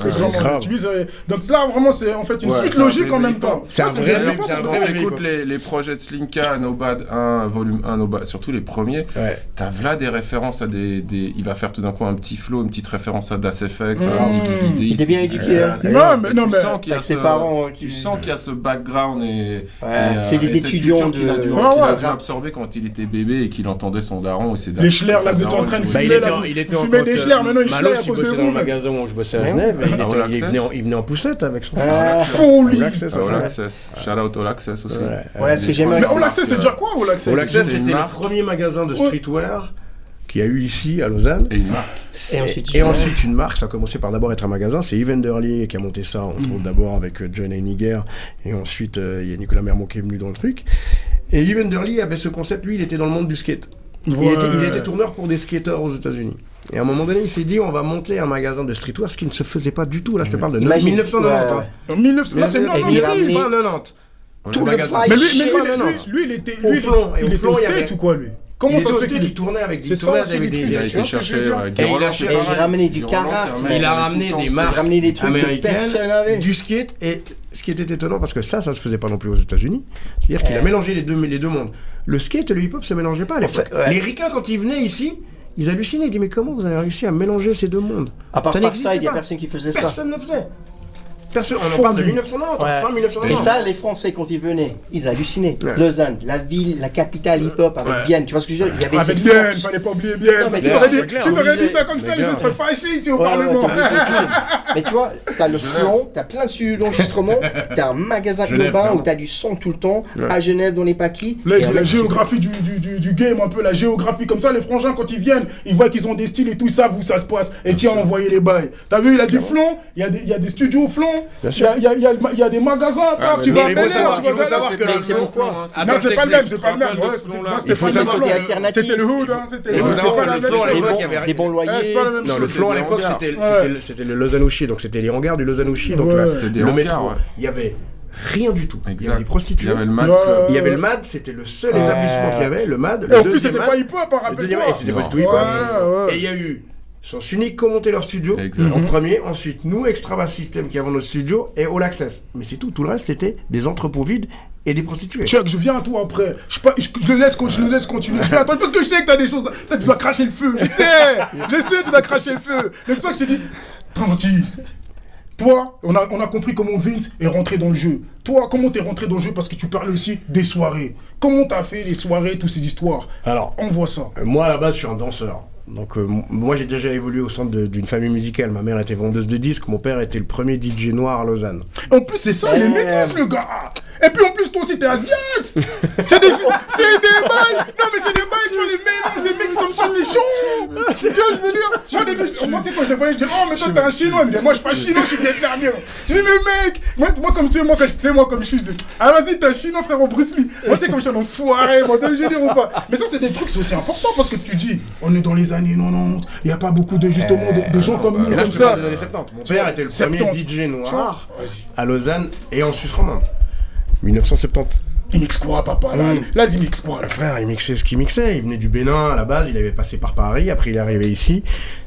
Donc là, vraiment, c'est en fait une suite logique en même temps. C'est un vrai bébé. Quand t'écoutes les projets de Slimka, No Bad 1, Volume 1, No Bad, surtout les premiers, t'as là des références à des... Il va faire tout d'un coup un petit flow, une petite référence à Das FX, à un petit Guidé. Il était bien éduqué. Non, mais avec ses parents. Tu sens qu'il y a ce background et c'est des étudiants qu'il a dû absorber quand il était bébé et qu'il entendait son daron. Les Schlers, là, vous êtes en train de fumer, là. Il était en fumer des Schlers, maintenant il Malos, Schler à cause de bossait dans le vous. magasin où je bossais à Genève. Il venait en poussette avec son fils. Folie. All Access. Shout out All Access aussi. Ouais, ce que j'aime. Mais All Access, c'est déjà quoi, All Access? All Access, c'était le premier magasin de streetwear qu'il y a eu ici à Lausanne. Et une marque. Et ensuite une marque. Ça a commencé par d'abord être un magasin. C'est Evenderly qui a monté ça, entre autres d'abord avec John Heiniger. Et ensuite, il y a Nicolas Mermont qui est venu dans le truc. Et Evenderly avait ce concept, lui, il était dans le monde du skate. Ouais. Il était tourneur pour des skateurs aux États-Unis. Et à un moment donné, il s'est dit, on va monter un magasin de streetwear, ce qui ne se faisait pas du tout. Là, je te parle de 1990. Là, c'est 1990. Tout le fly. Mais lui, il était au skate ou quoi, lui? Comment ça se fait qu'il tournait avec des... Il a été chercher... Et il ramenait du karaté. Il a ramené des marques américaines, du skate. Et ce qui était étonnant, parce que ça se faisait pas non plus aux États-Unis, c'est-à-dire qu'il a mélangé les deux mondes. Le skate et le hip-hop se mélangeaient pas à l'époque. Les ricains, quand ils venaient ici, ils hallucinaient. Ils disaient, mais comment vous avez réussi à mélanger ces deux mondes? À part Farside, il n'y a personne qui faisait ça. Personne ne le faisait. On parle de 1990, fin 1990. Et ça, les Français, quand ils venaient, ils hallucinaient. Lausanne, la ville, la capitale hip-hop avec Bienne. Tu vois ce que je veux dire? Il y avait avec Bienne, il fallait pas oublier Bienne. Si t'aurais dit ça comme ça, je serais fâché ici au Parlement. Mais tu vois, t'as le flon, t'as plein de studios d'enregistrement, t'as un magasin urbain où t'as du son tout le temps, à Genève dans les paquis. Là, la géographie du game, un peu la géographie comme ça, les frangins, quand ils viennent, ils voient qu'ils ont des styles et tout, ils savent où ça se passe et qui a envoyé les bails. T'as vu, il a des flons, il y a des studios flons. Il y a des magasins, tu vas à Bel Air, tu vas savoir que le flon, non, c'est pas le même, c'est pas le même. Il faut savoir que c'était alternatif. C'était le hood, il faut savoir que le flon à l'époque, il y avait des bons loyers. Non, le flon à l'époque, c'était le Lausanne-Ouchy, donc c'était les hangars du Lausanne-Ouchy, donc le métro. Il y avait rien du tout. Il y avait des prostituées. Il y avait le MAD. Il y avait le MAD, c'était le seul établissement qu'il y avait, le MAD. Et en plus, c'était pas hip-hop, rappelle-toi. Et c'était pas du tout hip-hop. Et il y a eu Sens Unique qui ont monté leur studio Exact. en premier. Ensuite, nous, Extra Bass System qui avons notre studio et All Access. Mais c'est tout. Tout le reste, c'était des entrepôts vides et des prostituées. Chuck, je viens à toi après. Je le laisse continuer. Je viens à toi parce que je sais que t'as des choses. Tu dois cracher le feu. Je sais, tu dois cracher le feu. Donc, ça, je te dis, tranquille. Toi, on a compris comment Vince est rentré dans le jeu. Toi, comment t'es rentré dans le jeu parce que tu parlais aussi des soirées. Comment t'as fait les soirées, toutes ces histoires? Alors, on voit ça. Moi, à la base, je suis un danseur. Donc, moi, j'ai déjà évolué au sein d'une famille musicale. Ma mère était vendeuse de disques. Mon père était le premier DJ noir à Lausanne. En plus, c'est ça, il est métis, le gars. Et puis, en plus, toi aussi, t'es asiate. C'est des bails. Non, mais c'est des bails, tu vois, les mélanges, des mix comme ça, c'est chaud. Tu vois, je veux dire. Moi, au début, moi, tu sais, quand je les voyais, je dis, oh, mais toi, t'es un chinois. Mais moi, je suis pas chinois, je suis vietnamien. Je dis, mais mec, moi, comme tu sais, moi, comme je suis, je dis, ah, vas-y, t'es un chinois, frère, Bruce Lee. Moi, tu sais, comme je suis un enfoiré, moi, je veux dire ou pas. Mais ça, c'est des trucs, c'est aussi important parce que tu dis, on est dans les années 90, il n'y a pas beaucoup de, justement, de gens comme nous, Et là, comme je te parle ça. des années 70. Mon père était le premier 70. DJ noir Vas-y. à Lausanne et en Suisse romande. 1970. Il mixe quoi, papa, là? Là, il mixe quoi, là? Le frère, il mixait ce qu'il mixait. Il venait du Bénin à la base, il avait passé par Paris, après il est arrivé ici.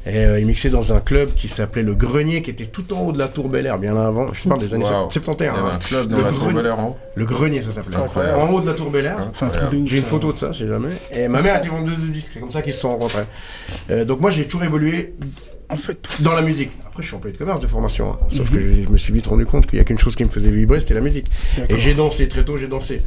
Et il mixait dans un club qui s'appelait Le Grenier, qui était tout en haut de la Tour Bel Air, bien avant. Je te parle des années Wow. 71. Il y avait un club dans la Tour Bel Air en haut. Le Grenier, ça s'appelait. Incroyable. En haut de la Tour Bel Air. C'est un truc de ouf. J'ai une ça. photo de ça, si jamais. Et ma mère était vendeuse de disques, c'est comme ça qu'ils se sont rencontrés. Donc moi, j'ai toujours évolué En fait, tout ça. dans la musique. Après, je suis employé de commerce de formation. Hein. Sauf que je me suis vite rendu compte qu'il y a qu'une chose qui me faisait vibrer, c'était la musique. D'accord. Et j'ai dansé, très tôt, j'ai dansé.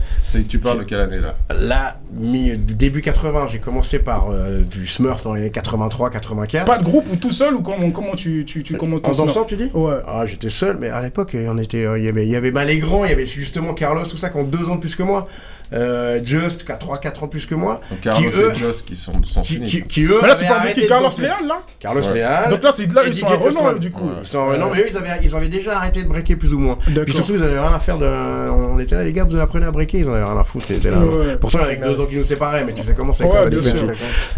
Tu parles de quelle année là? Là, début 80, j'ai commencé par du Smurf dans les 83, 84. Pas de groupe ou tout seul ou comment tu commences En ton dansant, tu dis? Ouais. Ah, j'étais seul, mais à l'époque, on était, il y avait les grands, il y avait justement Carlos, tout ça, qui ont 2 ans de plus que moi. Just, qui a 3-4 ans plus que moi. Donc Carlos eux- et Joss qui sont finis. Qui eux. Mais là, tu avaient parles de arrêté qui? Carlos danser. Léal, là? Carlos Ouais. Léal. Donc là, et ils sont DJ à Renan, Festoine. du coup. Ouais, ils sont en Renan, mais eux, ils avaient déjà arrêté de breaker plus ou moins. D'accord. Puis surtout, ils avaient rien à faire de. On était là, les gars, vous apprenez à breaker, ils en avaient rien à foutre. Ils étaient là. Ouais. Pourtant, avec 2 ans qui nous séparaient, mais tu sais comment c'est Ouais, quand bien même. sûr.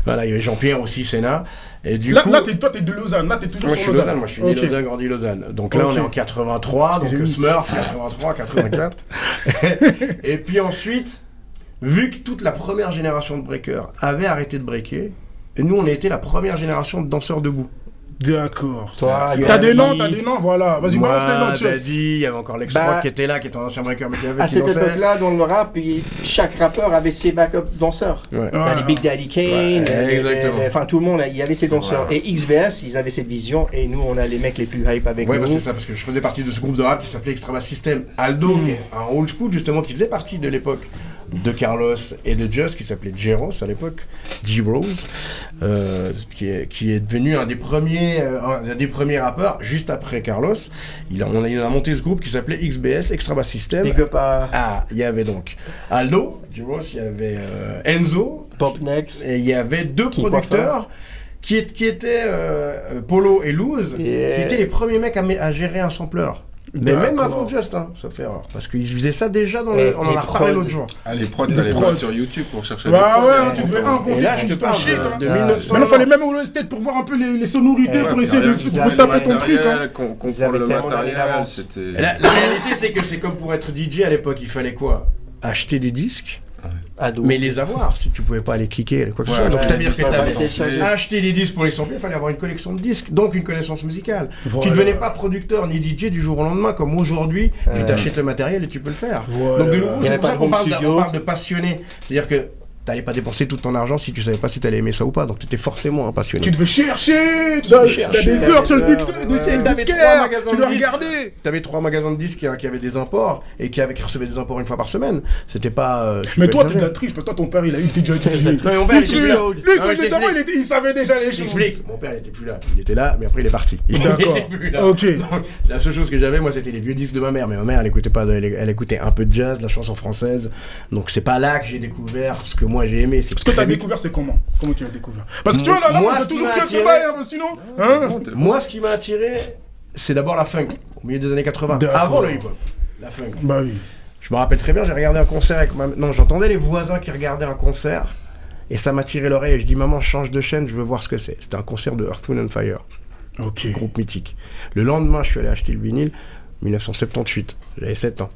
Voilà, il y avait Jean-Pierre aussi, Sénat. Et du Là, coup. toi, t'es de Lausanne. Là, t'es toujours Moi, je sur suis Lausanne. Lausanne, moi je suis né Ok. Lausanne, grandi Lausanne. Donc là, Ok. on est en 83, donc Excusez-moi. Smurf, 83, 84. Et puis ensuite, vu que toute la première génération de breakers avait arrêté de breaker, et nous, on a été la première génération de danseurs debout. D'accord. Toi, T'as des noms, Daddy. voilà. Vas-y, balance les noms, tu vois. Daddy, il y avait encore Lex Bah, qui était là, qui était un ancien breaker, mais qui avait à qui cette dansait. époque-là, dans le rap, chaque rappeur avait ses backup danseurs. Ouais. T'as les Big Daddy Kane, exactement. enfin tout le monde, il y avait ses danseurs. vrai. Et XBS, ils avaient cette vision, et nous, on a les mecs les plus hype avec Ouais, nous. bah c'est ça, parce que je faisais partie de ce groupe de rap qui s'appelait Extra Bass System. Aldo, qui est un old school justement, qui faisait partie de l'époque de Carlos et de Just, qui s'appelait J-Rose à l'époque, J-Rose, qui est devenu un des premiers rappeurs juste après Carlos. Il a monté ce groupe qui s'appelait XBS, Extra Bass System. Big up à Ah, il y avait donc Aldo, J-Rose, il y avait Enzo, Pop Next. et il y avait 2 Qui producteurs qui étaient Polo et Luz, Yeah. qui étaient les premiers mecs à gérer un sampler. Mais même D'accord. avant Just, hein, ça fait erreur. Parce qu'ils faisaient ça déjà on en Et a reparlé prod. l'autre jour. Ah, les prods, Les t'allais prods. voir sur YouTube pour chercher Bah prods, ouais, hein, tu devais longtemps. inventer Et là, je tout te ton parle shit, hein. de Ça, 1900. Maintenant, fallait même au Estate pour voir un peu les sonorités, Ouais, pour puis essayer de rien, ils pour avaient taper les ton truc, hein. matériel, qu'on Ils avaient comprend le tellement d'années matériel, d'avance. c'était... Et la réalité, c'est que c'est comme pour être DJ à l'époque, il fallait quoi? Acheter des disques, Ado. mais les avoir, si tu pouvais pas les cliquer, quoi que ce Ouais, soit. Donc ouais, c'est-à-dire que ça, t'avais ouais, télécharger. acheter des disques pour les sampler, il fallait avoir une collection de disques, donc une connaissance musicale. Voilà. Tu ne devenais pas producteur ni DJ du jour au lendemain, comme aujourd'hui, tu t'achètes le matériel et tu peux le faire. Voilà. Donc de nouveau, Il y c'est avait pour pas ça de qu'on home parle, studio. on parle de passionné. C'est-à-dire que t'allais pas dépenser tout ton argent si tu savais pas si t'allais aimer ça ou pas, donc t'étais forcément un passionné. Tu devais chercher, tu devais as chercher, des t'avais heures sur le des heures, disquaire, T'avais 3 magasins tu de dois disques. regarder. T'avais 3 magasins de disques qui avaient des imports et qui recevaient des imports une fois par semaine. C'était pas. Mais toi, t'es de la triche, toi, ton père, il a eu, t'es déjà étudié. Non, mais mon père, il était plus là. Lui, Non, son je évidemment, t'explique. il savait déjà les choses. J'explique. Mon père, il était plus là. Il était là, mais après, il est parti. Il D'accord. était plus là. Ok. Donc, la seule chose que j'avais, moi, c'était les vieux disques de ma mère. Mais ma mère, elle écoutait pas, elle écoutait un peu de jazz, de la chanson française. Donc, c'est pas là que j'ai découvert ce que moi j'ai aimé. C'est Ce que t'as très vite. découvert, c'est comment? Comment tu l'as découvert? Parce que tu vois, là, Moi, on a ce qui toujours m'a quelques attiré- bails, hein, sinon. Hein? Moi, ce qui m'a attiré, c'est d'abord la funk, au milieu des années 80. D'accord. Avant le hip-hop. La funk. Bah oui. Je me rappelle très bien, j'ai regardé un concert avec ma... Non, j'entendais les voisins qui regardaient un concert, et ça m'a tiré l'oreille, et je dis, maman, change de chaîne, je veux voir ce que c'est. C'était un concert de Earth, Wind & Fire, Ok. groupe mythique. Le lendemain, je suis allé acheter le vinyle, 1978, j'avais 7 ans.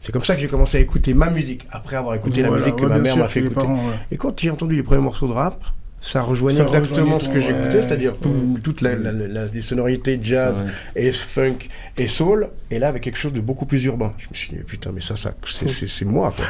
C'est comme ça que j'ai commencé à écouter ma musique, après avoir écouté la Voilà, musique que ouais, ma bien mère sûr, m'a fait les écouter. parents, ouais. Et quand j'ai entendu les premiers morceaux de rap, ça rejoignait Ça exactement rejoignait ce ton- que j'écoutais, ouais. c'est-à-dire toutes les sonorités jazz et funk et soul, et là avec quelque chose de beaucoup plus urbain. Je me suis dit putain, mais ça c'est moi quoi.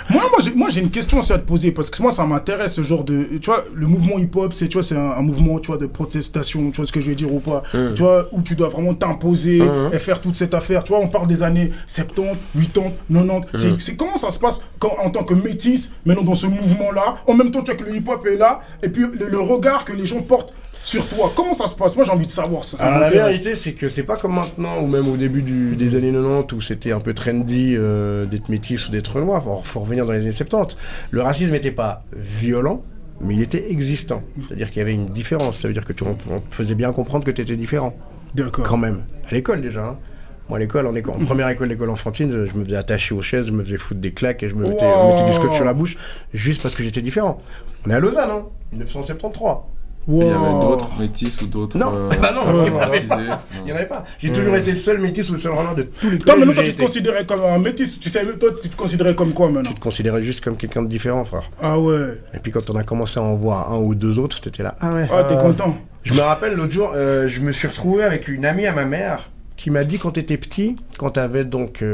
Moi, j'ai une question aussi à te poser parce que moi, ça m'intéresse ce genre de. Tu vois, le mouvement hip-hop, c'est, tu vois, c'est un mouvement, tu vois, de protestation, tu vois ce que je veux dire ou pas. Tu vois, où tu dois vraiment t'imposer et faire toute cette affaire. Tu vois, on parle des années 70, 80, 90. Comment ça se passe en tant que métis, maintenant dans ce mouvement-là, en même temps, tu vois que le hip-hop est là, et puis le regard que les gens portent sur toi. Comment ça se passe? Moi, j'ai envie de savoir ça. Alors la m'intéresse. vérité, c'est que c'est pas comme maintenant, ou même au début des années 90, où c'était un peu trendy d'être métis ou d'être noir. Faut revenir dans les années 70. Le racisme n'était pas violent, mais il était existant. C'est-à-dire qu'il y avait une différence. Ça veut dire que on te faisait bien comprendre que tu étais différent. D'accord. Quand même. À l'école déjà. Hein. Moi, à l'école, en première école d'école enfantine, je me faisais attacher aux chaises, je me faisais foutre des claques et je me mettais, on mettait du scotch sur la bouche, juste parce que j'étais différent. On est à Lausanne, hein, 1973. Il y avait d'autres métis ou d'autres. Non, bah non, il n'y en avait racisés. pas. Il y en avait pas. J'ai toujours été le seul métis ou le seul renard de tous les Toi, collèges maintenant, où toi, j'ai tu te été. considérais comme un métis. Tu sais, toi, tu te considérais comme quoi maintenant? Tu te considérais juste comme quelqu'un de différent, frère. Ah ouais. Et puis quand on a commencé à en voir un ou deux autres, t'étais là, ah ouais. Ah, t'es content? Je me rappelle l'autre jour, je me suis retrouvé avec une amie à ma mère qui m'a dit quand t'étais petit, quand t'avais donc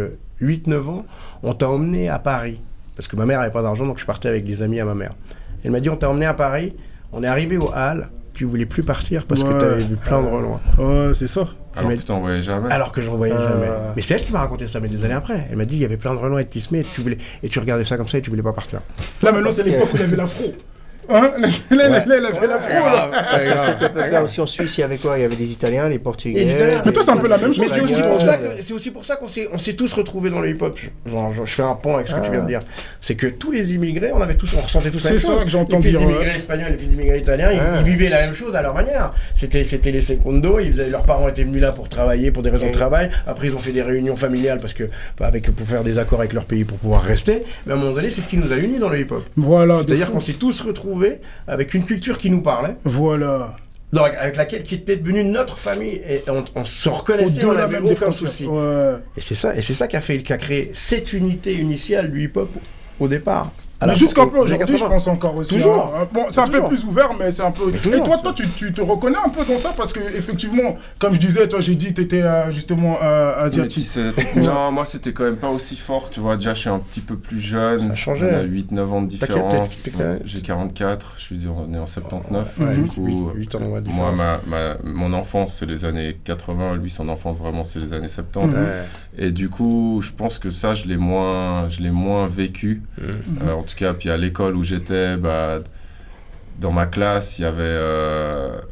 8-9 ans, on t'a emmené à Paris. Parce que ma mère avait pas d'argent, donc je partais avec des amis à ma mère. Elle m'a dit on t'a emmené à Paris, on est arrivé au Hall, tu voulais plus partir parce que t'avais vu plein de Renois. Ouais, c'est ça. Alors que tu t'en voyais jamais. Alors que j'en voyais jamais. Mais c'est elle qui m'a raconté ça, mais des années après. Elle m'a dit il y avait plein de Renois et de Tismé et tu regardais ça comme ça et tu voulais pas partir. Là, maintenant, c'est l'époque où il avait l'afro. Hein? Là, il avait l'afro, là. Parce qu'à cette époque-là aussi en Suisse, il y avait quoi? Il y avait des Italiens, des Portugais. Et des Italiens. Mais toi, c'est un peu la même chose. Mais c'est aussi Espagnols. pour ça qu'on s'est tous retrouvés dans le hip-hop. Je fais un pont avec ce que tu viens de dire. C'est que tous les immigrés, on ressentait tous la même C'est chose. ça que j'entends les dire. fils d'immigrés espagnols, les fils d'immigrés italiens, ils vivaient la même chose à leur manière. C'était les secondos, leurs parents étaient venus là pour travailler, pour des raisons de travail. Après, ils ont fait des réunions familiales pour faire des accords avec leur pays pour pouvoir rester. Mais à un moment donné, c'est ce qui nous a unis dans le hip-hop. Voilà. C'est-à-dire qu'on s'est tous retrouvés avec une culture qui nous parlait. Voilà. Donc, avec laquelle qui était devenue notre famille et on se reconnaissait, on Au-delà n'avait même des aucun frontières. souci. Ouais. Et c'est ça qui a créé cette unité initiale du hip-hop au départ. Mais jusqu'à peu aujourd'hui, je pense encore aussi. Toujours. Hein. Bon, c'est un peu Toujours. plus ouvert, mais c'est un peu. Mais toujours, Et toi, tu te reconnais un peu dans ça parce que effectivement, comme je disais, toi, j'ai dit, t'étais justement asiatique. Non, moi c'était quand même pas aussi fort, tu vois. Déjà, je suis un petit peu plus jeune. Ça a changé. On a 8-9 ans de T'as quelle différence. tête? T'es J'ai 44, je suis né en 79. Ouais, Du coup, 8 ans de moi, différence. mon enfance, c'est les années 80. Lui, son enfance, vraiment, c'est les années 70. Ouais. Et du coup, je pense que ça, je l'ai moins vécu. En tout cas, puis à l'école où j'étais, dans ma classe, il y avait,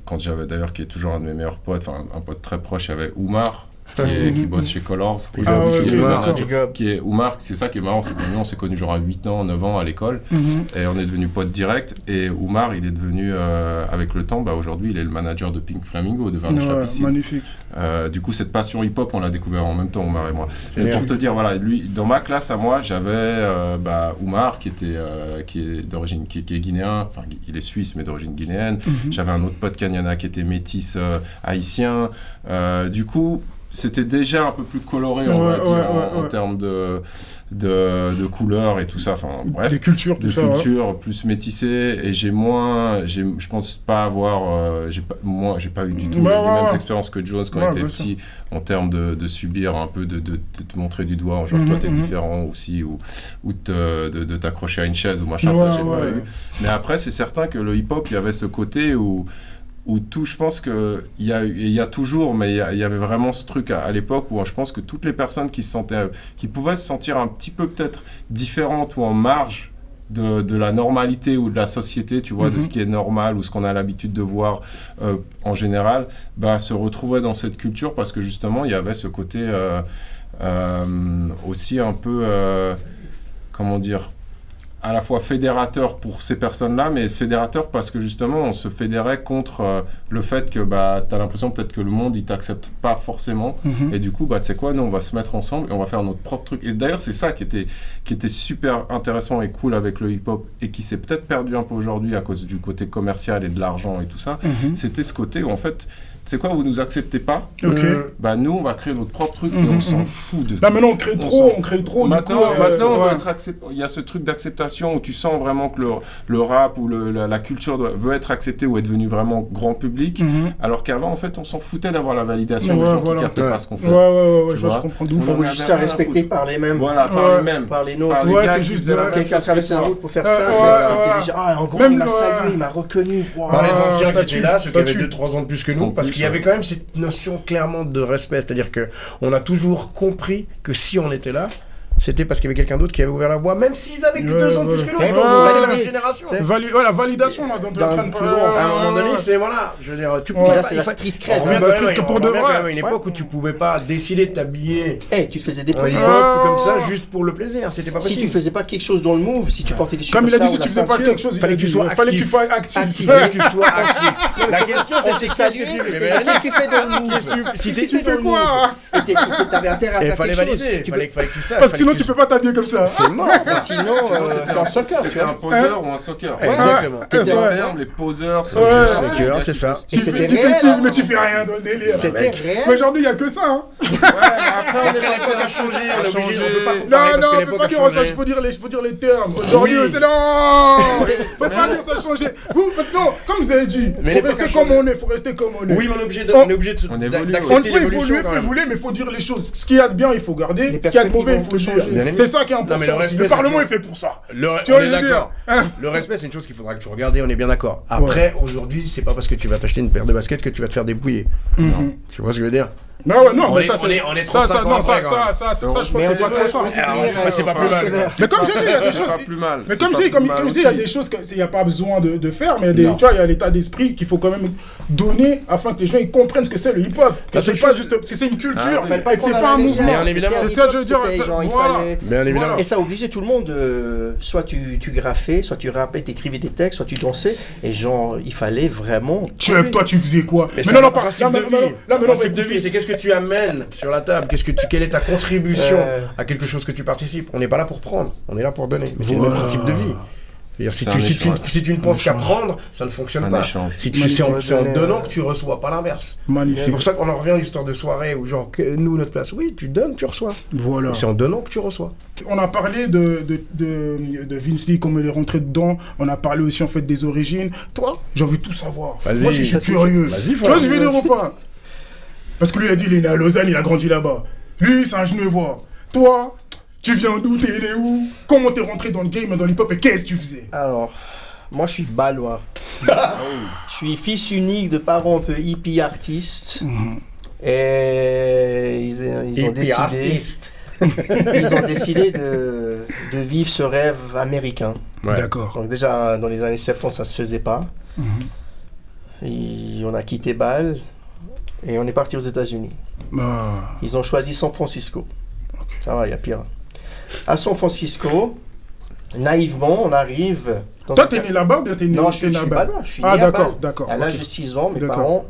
quand j'avais d'ailleurs, qui est toujours un de mes meilleurs potes, enfin un pote très proche, il y avait Oumar, qui bosse chez Colors. Ah ouais, qui est ok, le d'accord. manager, qui est Oumar, c'est ça qui est marrant, c'est que nous, on s'est connus genre à 8 ans, 9 ans à l'école, et on est devenus potes directs, et Oumar, il est devenu, avec le temps, aujourd'hui, il est le manager de Pink Flamingo, de Varnish la Piscine. Magnifique. Du coup, cette passion hip-hop, on l'a découvert en même temps, Oumar et moi. Et pour te dire, voilà, lui, dans ma classe à moi, j'avais Oumar, qui est d'origine, qui est guinéen, enfin, il est suisse, mais d'origine guinéenne. J'avais un autre pote Kanyana qui était métis haïtien. Du coup, c'était déjà un peu plus coloré, on va dire, en termes de couleurs et tout ça. Enfin, bref. Des cultures, tout de ça. culture plus métissée, et je pense pas avoir, j'ai pas eu du tout les mêmes expériences que Jones quand il était petit, en termes de subir un peu, de te montrer du doigt, genre toi t'es différent aussi, ou de t'accrocher à une chaise ou machin, ça j'ai pas eu. Mais après, c'est certain que le hip-hop, il y avait ce côté où tout, je pense qu'il y a toujours, mais il y avait vraiment ce truc à l'époque où je pense que toutes les personnes qui pouvaient se sentir un petit peu peut-être différentes ou en marge de la normalité ou de la société, tu vois, de ce qui est normal ou ce qu'on a l'habitude de voir en général, se retrouvaient dans cette culture parce que justement, il y avait ce côté aussi un peu, comment dire, à la fois fédérateur pour ces personnes-là, mais fédérateur parce que justement, on se fédérait contre le fait que t'as l'impression peut-être que le monde, il t'accepte pas forcément. Et du coup, tu sais quoi, nous, on va se mettre ensemble et on va faire notre propre truc. Et d'ailleurs, c'est ça qui était super intéressant et cool avec le hip-hop et qui s'est peut-être perdu un peu aujourd'hui à cause du côté commercial et de l'argent et tout ça. C'était ce côté où, en fait, c'est quoi, vous nous acceptez pas, Ok. bah nous on va créer notre propre truc et on s'en fout de Là, maintenant, on s'en- crée trop. Maintenant, du coup, maintenant on ouais. veut être il y a ce truc d'acceptation où tu sens vraiment que le rap ou la culture veut être acceptée ou est devenu vraiment grand public, alors qu'avant, en fait, on s'en foutait d'avoir la validation des Ouais, gens voilà. qui captent pas ce qu'on fait. Ouais, Tu je vois. comprends de On ouf. On veut avait juste rien faire à respecter foutre. par les mêmes. Voilà, par Ouais. les mêmes. Par les nôtres. Par les Ouais, gars c'est qui juste faisaient la de- même Quelqu'un chose que traversait la toi. route pour faire Ouais, ça, ouais, mais c'était ouais. déjà, ah, en gros, Même il m'a le- salué, il m'a reconnu. Wow. Par les anciens ça qui tue, étaient là, ceux qui ça avaient tue. 2-3 ans de plus que nous, En parce plus, qu'il y avait ouais. quand même cette notion clairement de respect, c'est-à-dire que on a toujours compris que si on était là, c'était parce qu'il y avait quelqu'un d'autre qui avait ouvert la voie, même s'ils avaient que Ouais, 2 ans de ouais. plus que nous. Eh, donc, bon, c'est la validé. même génération. C'est- La validation, là, dont tu es en train de D'un parler. plus loin. À un moment donné, Ouais. c'est voilà, je veux dire, tu Ouais, pouvais là, pas- c'est il la faut- street on cred. revient La quand street même, cred pour on de revient vrai. quand même à une époque où tu pouvais pas décider de t'habiller Eh, tu te faisais en dépouiller. hip-hop comme ça juste pour le plaisir, c'était pas Si possible. tu faisais pas quelque chose dans le move, si tu portais des Comme il a dit, superstars si ou tu la faisais pas ceinture, quelque chose, il fallait a que tu dit, sois fallait que tu actif. sois actif. Actif. Fallait que tu sois actif. La question on c'est te saluait, et c'est qu'est-ce que tu fais dans le move? Si Qu'est-ce que tu fais quoi? T'avais intérêt à il faire fallait quelque chose. valider, Tu fallait peux- que tu saches. Parce que sinon, fallait tu peux pas t'habiller comme ça. C'est mort, sinon t'es en soccer, tu C'était un vois. poseur ou un soccer. Exactement. T'étais En en termes, les poseurs, Ouais. Soccer, c'est ça. Tu c'était fais réel, style, hein. mais tu fais rien dans le délire. C'était mec. Mais réel. aujourd'hui, il y a que ça. Hein. Après, l'époque a changé, on est obligé, on peut pas comparer Non, parce que on peut l'époque pas a dire autre chose, changé. il faut dire les termes. Aujourd'hui, Oui. c'est non. C'est- Faut pas dire ça a changé. Vous, non, comme vous avez dit, Mais faut l'époque rester a comme changé. on est, faut rester comme on est. Oui, mais on est obligé de, On- on est obligé de, on évolue, d'accepter On peut l'évolution évoluer, quand faut même. évoluer, mais il faut dire les choses. Ce qu'il y a de bien, il faut garder. Les Ce qu'il y a de mauvais, il perspectives faut vont dire. changer. Bien C'est ça qui est Non, mais important. le aussi. respect, Le c'est Parlement tout. est fait pour ça. Le, Tu vois, on je est veux dire. d'accord. Hein. Le respect, c'est une chose qu'il faudra que tu regardes et on est bien d'accord. Après, aujourd'hui, c'est pas parce que tu vas t'acheter une paire de baskets que tu vas te faire débrouiller. Tu vois ce que je veux dire? Non, ouais, non, On mais est- ça, on est- on est ça, 35 ans non, après, ça, quand même. ça, je pense que Mais c'est on pas devrait trop ça. aussi Alors, finir, c'est pas plus mal. sévère. Mais comme je dis, il y a des C'est choses. pas plus mal. Mais C'est comme pas je dis, plus mal il y a aussi. des choses qu'il n'y a pas besoin de faire, mais il y a des, Non. tu vois, il y a l'état d'esprit qu'il faut quand même donner afin que les gens ils comprennent ce que c'est le hip-hop. Que Ah, c'est c'est pas chose- juste, parce que c'est une culture, Ah, oui. et que c'est pas un mouvement. Bien évidemment. C'est ça que je veux dire. Genre, il Voilà. fallait- Bien évidemment. Et ça obligeait tout le monde, soit tu graffais, soit tu rappais, t'écrivais des textes, soit tu dansais, et genre, il fallait vraiment... Chuck, toi, tu faisais quoi? Mais c'est non, un non, principe de vie. là, Un principe de vie, c'est qu'est-ce que tu amènes sur la table, quelle est ta contribution à quelque chose que tu participes. On n'est pas là pour prendre, on est là pour donner. Mais c'est le même Voilà. principe de vie. C'est-à-dire, C'est un échange. si tu ne penses qu'à prendre, ça ne fonctionne Un pas. échange. Si tu, c'est en Magnifique. donnant que tu reçois, pas l'inverse. C'est Magnifique. pour ça qu'on en revient à l'histoire de soirée où genre que nous notre place, oui tu donnes, tu reçois. Voilà. C'est en donnant que tu reçois. On a parlé de Vince Lee, comment il est rentré dedans. On a parlé aussi en fait des origines. Toi, j'ai envie de tout savoir. Vas-y. Moi, je suis curieux. Vas-y, Tu vois, je vais dire ou pas? Parce que lui, il a dit, il est né à Lausanne, il a grandi là-bas. Lui, c'est un Genevois. Toi, tu viens d'où? T'es né où? Comment t'es rentré dans le game, dans l'hip-hop, et qu'est-ce que tu faisais? Alors, moi je suis balois. Je suis fils unique de parents un peu hippie artistes. Et ils ont décidé, artiste. ils ont décidé de vivre ce rêve américain. Ouais. D'accord. Donc déjà dans les années 70 ça se faisait pas. Et on a quitté Bâle et on est parti aux États-Unis. Bah, Ils ont choisi San Francisco. Ça va, il y a pire. À San Francisco, naïvement, on arrive. dans toi, un t'es quartier- né là-bas ou bien t'es né Non, je suis là-bas? balois. Je suis Ah, né à d'accord, Bâle. d'accord. À l'âge ok. de 6 ans, mes D'accord. parents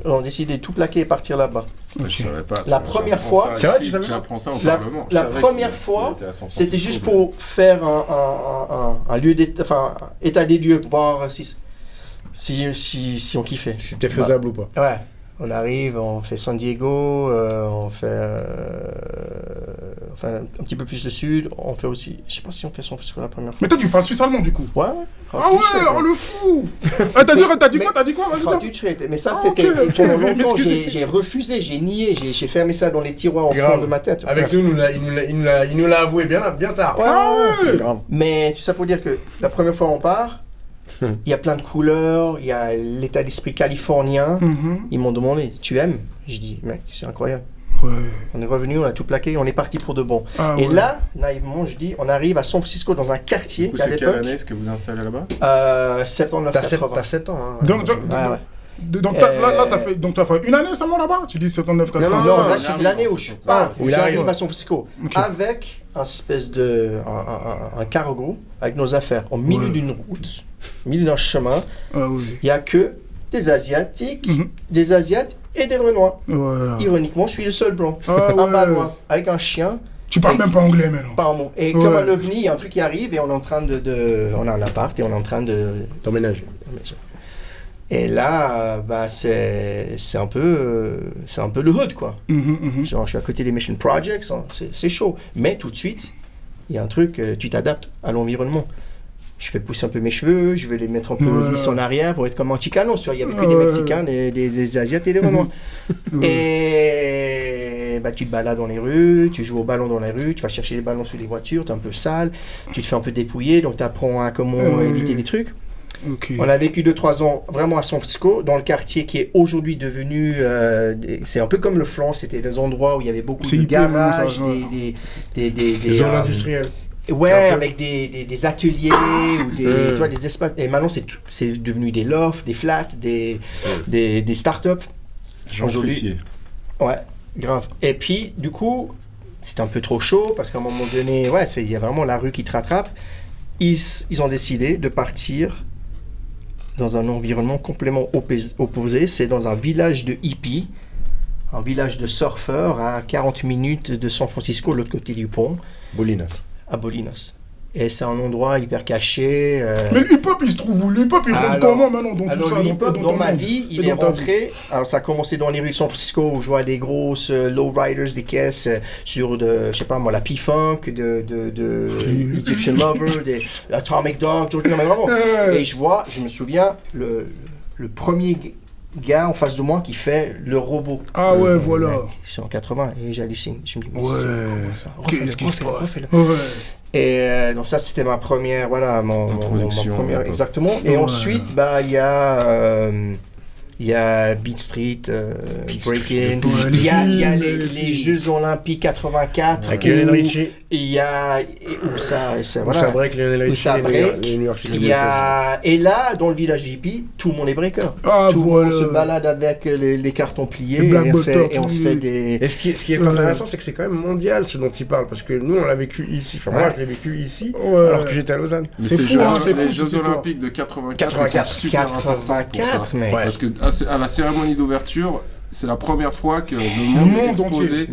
ont décidé de tout plaquer et partir là-bas. Je savais pas. La première fois- C'est vrai, tu savais pas? J'apprends ça au La- Parlement. la Je savais première qu'il fois, était à San C'était Francisco, juste mais- pour faire un lieu d'état, enfin, état des lieux, voir si on kiffait. Si c'était faisable ou pas. Ouais, on arrive, on fait San Diego, on fait enfin, un petit peu plus le sud, on fait aussi, je sais pas si on fait San Francisco la première fois. Mais toi, tu parles suisse-allemand du coup? Ouais, ouais. Ah ouais, oh le fou! Ah, t'as dit quoi? T'as dit quoi? Vas-y, dis. Mais ça, Ah, c'était ok, ok, pendant longtemps, excusez. j'ai refusé, j'ai nié, j'ai fermé ça dans les tiroirs au fond Grave. de ma tête. Avec Ouais. nous, il nous l'a avoué bien tard. Ouais, Ah ouais! Grave. Mais tout ça pour dire que la première fois on part, il y a plein de couleurs, il y a l'état d'esprit californien. Ils m'ont demandé, tu aimes? Je dis, mec, c'est incroyable. Ouais. On est revenu, on a tout plaqué, on est parti pour de bon. Ah Et ouais. là, naïvement, je dis, on arrive à San Francisco dans un quartier Du coup, à c'est quelle l'époque, année est-ce que vous installez là-bas? 79 T'as 80. 7 ans. Hein. Donc, Ouais, ouais. donc là, ça fait. Donc, tu as fait une année seulement là-bas? Tu dis 79, 80. Non, Non, non, là, c'est l'année où je pars, où il j'arrive arrive. à San Francisco, Ok. avec un espèce de un cargo avec nos affaires au milieu Ouais. d'une route, au milieu d'un chemin. Ah oui. Il n'y a que des Asiatiques, Mhm. des Asiates et des Renois. Ouais. Ironiquement, je suis le seul blanc. Ah Un ouais. Balois, avec un chien, Tu parles même pas anglais maintenant. pas un mot. Et Ouais. comme un ovni, il y a un truc qui arrive et on est en train on a un appart et on est en train de... T'emménages. Et là, c'est un peu le hood, quoi. Genre, je suis à côté des Mission Projects, hein, c'est chaud. Mais tout de suite, il y a un truc, tu t'adaptes à l'environnement. Je fais pousser un peu mes cheveux, je vais les mettre un peu lisses en arrière pour être comme un Chicanos, tu vois. Il n'y avait que des Mexicains, des Asiates et des Renois. Et tu te balades dans les rues, tu joues au ballon dans les rues, tu vas chercher les ballons sous les voitures, tu es un peu sale, tu te fais un peu dépouiller, donc tu apprends à comment éviter des trucs. Okay. On a vécu 2-3 ans vraiment à San Francisco, dans le quartier qui est aujourd'hui devenu... c'est un peu comme le Flanc, c'était des endroits où il y avait beaucoup de garages, des zones industrielles. Ouais, avec des ateliers ou tu vois, des espaces. Et maintenant, c'est devenu des lofts, des flats, des startups. Gentrifié. Ouais, grave. Et puis, du coup, c'était un peu trop chaud parce qu'à un moment donné, il y a vraiment la rue qui te rattrape. Ils ont décidé de partir dans un environnement complètement opposé. C'est dans un village de hippies, un village de surfeurs à 40 minutes de San Francisco, de l'autre côté du pont. Bolinas. À Bolinas. Et c'est un endroit hyper caché. Mais le hip-hop, il se trouve où? Le hip-hop, il rentre comment maintenant dans tout ça? Le hip-hop, dans ma vie, il est rentré... Alors, ça a commencé dans les rues de San Francisco, où je vois des grosses lowriders, des caisses sur je sais pas moi, la P-Funk, de Egyptian Lover, des Atomic Dog, non mais vraiment. Et je me souviens, le premier gars en face de moi qui fait le robot. Ah ouais, voilà. C'est en 80, et j'hallucine. Je me dis, mais c'est quoi ça? Qu'est-ce qui se passe? Et donc ça, c'était ma première, mon première, exactement. Et ensuite, il y a Beat Street, Breaking, il y a les Jeux Olympiques 84. Avec Lionel Richie. Il y a où ça break, Lionel Richie, les New York City. Et là, dans le village hippie, tout le monde est breaker. Tout le monde se balade avec les cartons pliés et on se fait des... Et ce qui est intéressant, c'est que c'est quand même mondial ce dont il parle, parce que nous, on l'a vécu ici. Enfin, moi, je l'ai vécu ici, alors que j'étais à Lausanne. C'est fou, les Jeux Olympiques de 84 sont super importants pour ça. Mais... Parce que à la cérémonie d'ouverture, c'est la première fois que le monde est exposé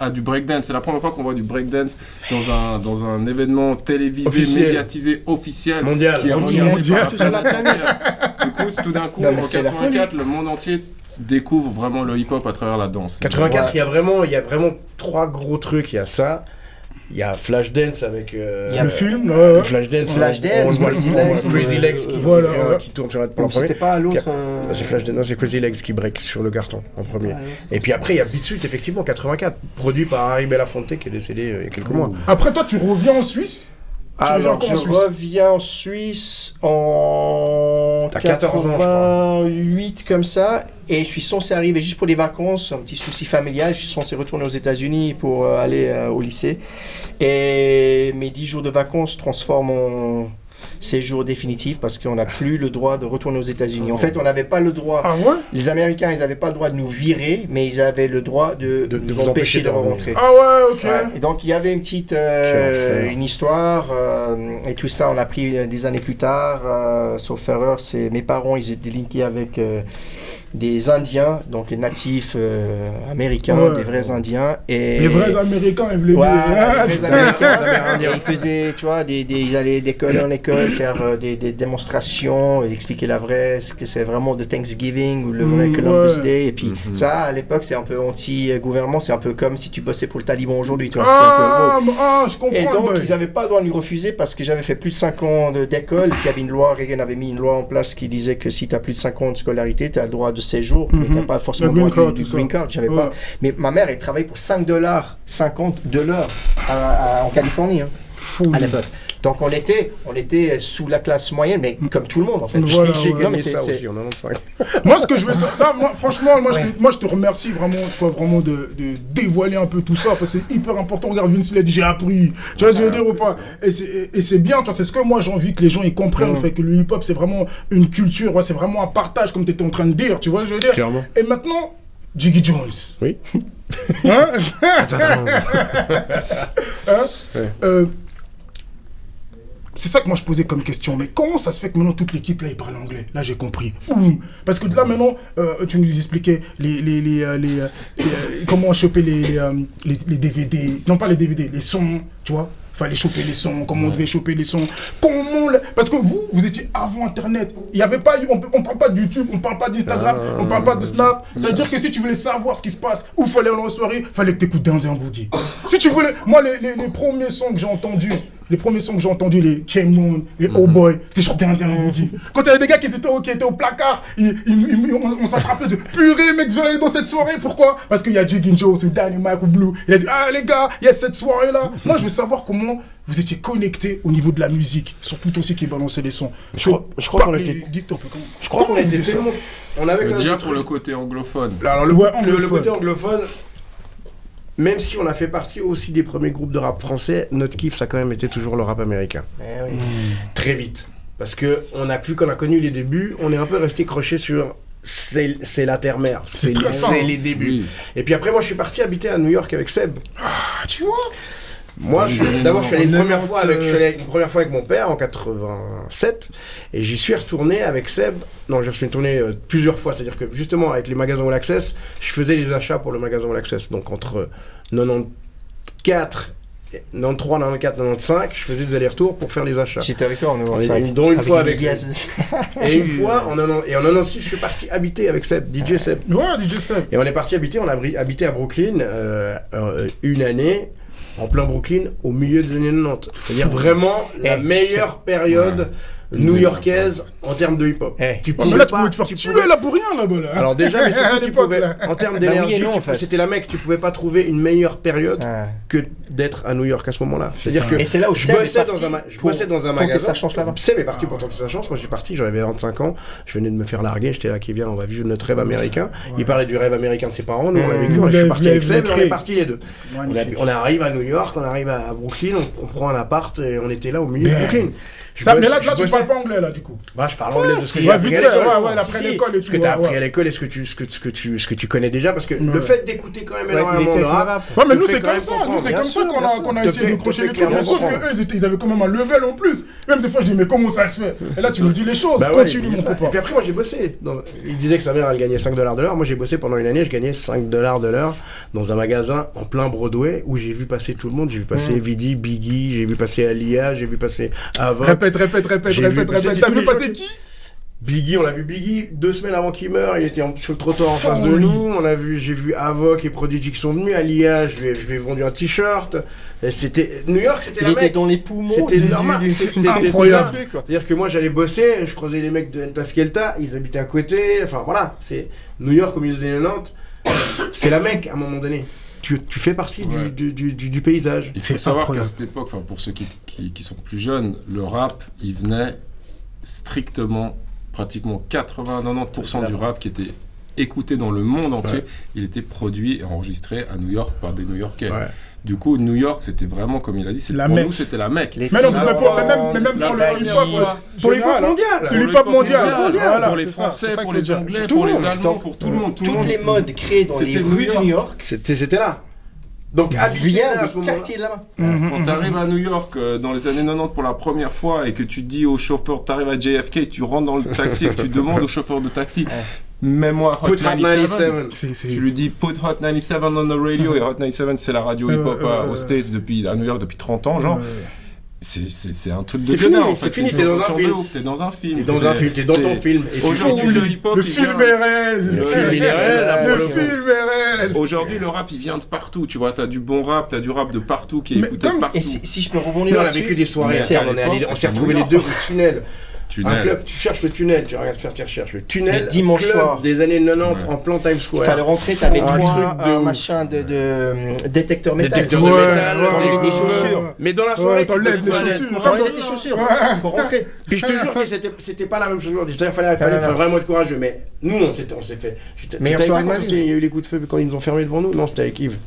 à du breakdance. C'est la première fois qu'on voit du breakdance dans un événement télévisé, officiel, médiatisé, officiel, mondial, qui est regardé par tout sur la planète. Tout d'un coup, en 84, le monde entier découvre vraiment le hip-hop à travers la danse. 84, il y a vraiment 3 gros trucs. Il y a ça. Il y a Flashdance avec le film, Flashdance, on voit Crazy Legs qui tourne sur la première. C'était pas l'autre. C'est Flashdance, c'est Crazy Legs qui break sur le carton en premier. Et puis après il y a Beat Street, effectivement 84, produit par Harry Belafonte qui est décédé il y a quelques mois. Après toi tu reviens en Suisse? Alors je reviens en Suisse en 88 comme ça, et je suis censé arriver juste pour les vacances, un petit souci familial, je suis censé retourner aux États-Unis pour aller au lycée, et mes 10 jours de vacances se transforment en séjour définitif parce qu'on n'a plus le droit de retourner aux États-Unis. En fait, on n'avait pas le droit. Ah ouais? Les Américains, ils n'avaient pas le droit de nous virer, mais ils avaient le droit de nous empêcher de rentrer. Ah ouais, ok. Ouais. Et donc, il y avait une petite une histoire et tout ça, on l'a appris des années plus tard. Sauf erreur, c'est mes parents, ils étaient linkés avec des Indiens, donc natifs américains, des vrais Indiens. Et les vrais Américains, ils voulaient les vrais Américains. Et ils faisaient, tu vois, ils allaient d'école en école faire des démonstrations, expliquer la vraie, ce que c'est vraiment de Thanksgiving ou le vrai Columbus Day. Et puis ça, à l'époque, c'est un peu anti-gouvernement, c'est un peu comme si tu bossais pour le Taliban aujourd'hui. Tu vois, je comprends. Et donc, ils n'avaient pas le droit de nous refuser parce que j'avais fait plus de 5 ans d'école. Puis il y avait une loi, Reagan avait mis une loi en place qui disait que si tu as plus de 5 ans de scolarité, tu as le droit de séjour, mais tu n'as pas forcément le droit du green card. J'avais pas. Mais ma mère, elle travaillait pour $5.50 de l'heure en Californie, à l'époque. Donc on était sous la classe moyenne, mais comme tout le monde en fait. J'ai gagné ça aussi en 95. Moi ce que je veux dire, franchement, moi je te remercie vraiment, tu vois, vraiment de dévoiler un peu tout ça, parce que c'est hyper important. Regarde, Vince il a dit j'ai appris, tu vois, je veux dire ou pas. Et c'est bien, tu vois, c'est ce que moi j'ai envie que les gens ils comprennent, fait que le hip hop c'est vraiment une culture, c'est vraiment un partage comme tu étais en train de dire, tu vois, je veux dire. Clairement. Et maintenant, Jiggy Jones. Oui. Hein? C'est ça que moi je posais comme question, mais comment ça se fait que maintenant toute l'équipe là ils parlent anglais? Là j'ai compris. Parce que là maintenant tu nous expliquais comment choper les DVD, non pas les DVD, les sons, tu vois. fallait choper les sons, comment on devait choper les sons, parce que vous étiez avant Internet. Il y avait pas, on parle pas de YouTube, on parle pas d'Instagram, on parle pas de Snap. Ça veut dire que si tu voulais savoir ce qui se passe, où fallait aller en soirée, fallait que t'écoutes Dandian Boogie. Si tu voulais, moi les premiers sons que j'ai entendus, les K-Moon, les Oh Boy, c'était sur Dandian Boogie. Quand il y avait des gars qui étaient au placard, on s'attrapait de purée, mec, je vais aller dans cette soirée, pourquoi? Parce qu'il y a Jiggy Jones ou Danny Mike ou Blue. Il a dit, ah les gars, il y a cette soirée là. Moi je veux savoir comment vous étiez connectés au niveau de la musique, surtout aussi qui balançait les sons. Je crois qu'on était. Je crois qu'on était tellement. On avait déjà pour le côté anglophone. Alors le côté anglophone, même si on a fait partie aussi des premiers groupes de rap français, notre kiff ça a quand même été toujours le rap américain. Oui. Très vite. Parce que vu qu'on a connu les débuts, on est un peu resté croché sur c'est la terre-mère, c'est les débuts. Oui. Et puis après moi je suis parti habiter à New York avec Seb. Ah, tu vois. Moi, d'abord, je suis allé une première fois avec mon père en 87 et j'y suis retourné avec Seb. Non, je suis retourné plusieurs fois, c'est-à-dire que justement avec les magasins All Access, je faisais les achats pour le magasin All Access. Donc entre 94, 94, 95, je faisais des allers-retours pour faire les achats. J'étais avec toi en 95. Dont une fois avec et une fois en 96, je suis parti habiter avec Seb, DJ Seb. Ouais, DJ Seb. Et on est parti habiter, on a habité à Brooklyn une année. En plein Brooklyn, au milieu des années 90. C'est-à-dire vraiment la meilleure période new-yorkaise en termes de hip-hop. Tu pouvais là, tu pouvais te faire tuer là pour rien là-bas. Là. Alors déjà, mais surtout, tu pouvais, en termes d'énergie, c'était la Mecque. Tu pouvais pas trouver une meilleure période que d'être à New York à ce moment-là. C'est-à-dire que et c'est là où je bossais dans un magasin. Sa chance là-bas. Seb est parti pour tenter sa chance. Moi, j'ai parti, j'avais 25 ans. Je venais de me faire larguer. J'étais là, qui vient, on va vivre notre rêve américain. Il parlait du rêve américain de ses parents. Nous, on l'a vécu. Je suis parti avec Seb, on est partis les deux. On arrive à New York, on arrive à Brooklyn, on prend un appart et on était là au milieu de Brooklyn. Mais là, tu parles pas anglais là du coup. Bah, je parle anglais de ce que j'ai appris à l'école. Après l'école et tout. Ce que t'as appris à l'école et ce que tu connais déjà, parce que le fait d'écouter quand même énormément de rap. Ouais, mais nous c'est comme ça. Nous c'est comme ça qu'on a essayé de crocher les trucs. Mais sauf que eux, ils avaient quand même un level en plus. Même des fois, je dis mais comment ça se fait? Et là, tu nous dis les choses. Continue mon copain. Et puis après, moi, j'ai bossé. Il disait que sa mère, elle gagnait $5 de l'heure. Moi, j'ai bossé pendant une année. Je gagnais $5 de l'heure dans un magasin en plein Broadway où j'ai vu passer tout le monde. J'ai vu passer Vidi, Biggie, j'ai vu passer Alia, j'ai vu passer Avoc. Répète. T'as vu passer qui? Biggie, on l'a vu Biggie 2 semaines avant qu'il meure, il était sur le trottoir en face de nous. J'ai vu Avoc et Prodigy qui sont venus. Alia, je lui ai vendu un t-shirt. Et c'était New York, c'était la Mecque. Il était dans les poumons. C'était normal. C'était incroyable. C'est-à-dire que moi j'allais bosser, je croisais les mecs de Elta Skelta, ils habitaient à côté. Enfin voilà, c'est New York au milieu des années 90. C'est la Mecque à un moment donné. Tu fais partie du paysage. Il faut savoir qu'à cette époque, pour ceux qui sont plus jeunes, le rap, il venait strictement, pratiquement 80-90% du rap qui était écouté dans le monde entier, il était produit et enregistré à New York par des New-Yorkais. Ouais. Du coup, New York, c'était vraiment, comme il a dit, nous, c'était la Mecque. Mais même pour le hip-hop, pour l'hip-hop mondial. Le hip-hop mondial. Pour les Français, pour les Anglais, pour les Allemands, pour tout le monde. Toutes les modes créées dans les rues de New York, c'était là. Donc, vient à ce quartier là-bas. Quand tu arrives à New York dans les années 90 pour la première fois et que tu dis au chauffeur, tu arrives à JFK, tu rentres dans le taxi et que tu demandes au chauffeur de taxi, mets-moi Hot 97. Tu lui dis put Hot 97 on the radio et Hot 97 c'est la radio hip-hop aux States à New York depuis 30 ans, genre. C'est un truc de fini, en fait. C'est fini, c'est dans un film. C'est dans un film. T'es dans un film, t'es dans ton film. Aujourd'hui, le hip-hop. Le film est réel. Le film est réel. Le film est réel. Aujourd'hui, le rap, il vient de partout. Tu vois, t'as du bon rap, t'as du rap de partout qui est écouté de partout. Et si je peux rebondir là-dessus. On a vécu des soirées. On s'est retrouvés les deux au tunnel. Un club, tu cherches le tunnel, tu regardes faire tes recherches. Le tunnel, dimanche club soir des années 90 en plein Times Square. Il fallait rentrer, t'avais un machin de détecteur métal. Détecteur de métal, t'enlèves des chaussures. Mais dans la soirée, t'enlèves les chaussures. T'enlèves tes chaussures pour rentrer. Puis je te jure que c'était pas la même chose. Il fallait vraiment être courageux. Mais nous, on s'est fait. Meilleure soirée de ma vie. Il y a eu les coups de feu quand ils nous ont fermés devant nous. Non, c'était avec Yves.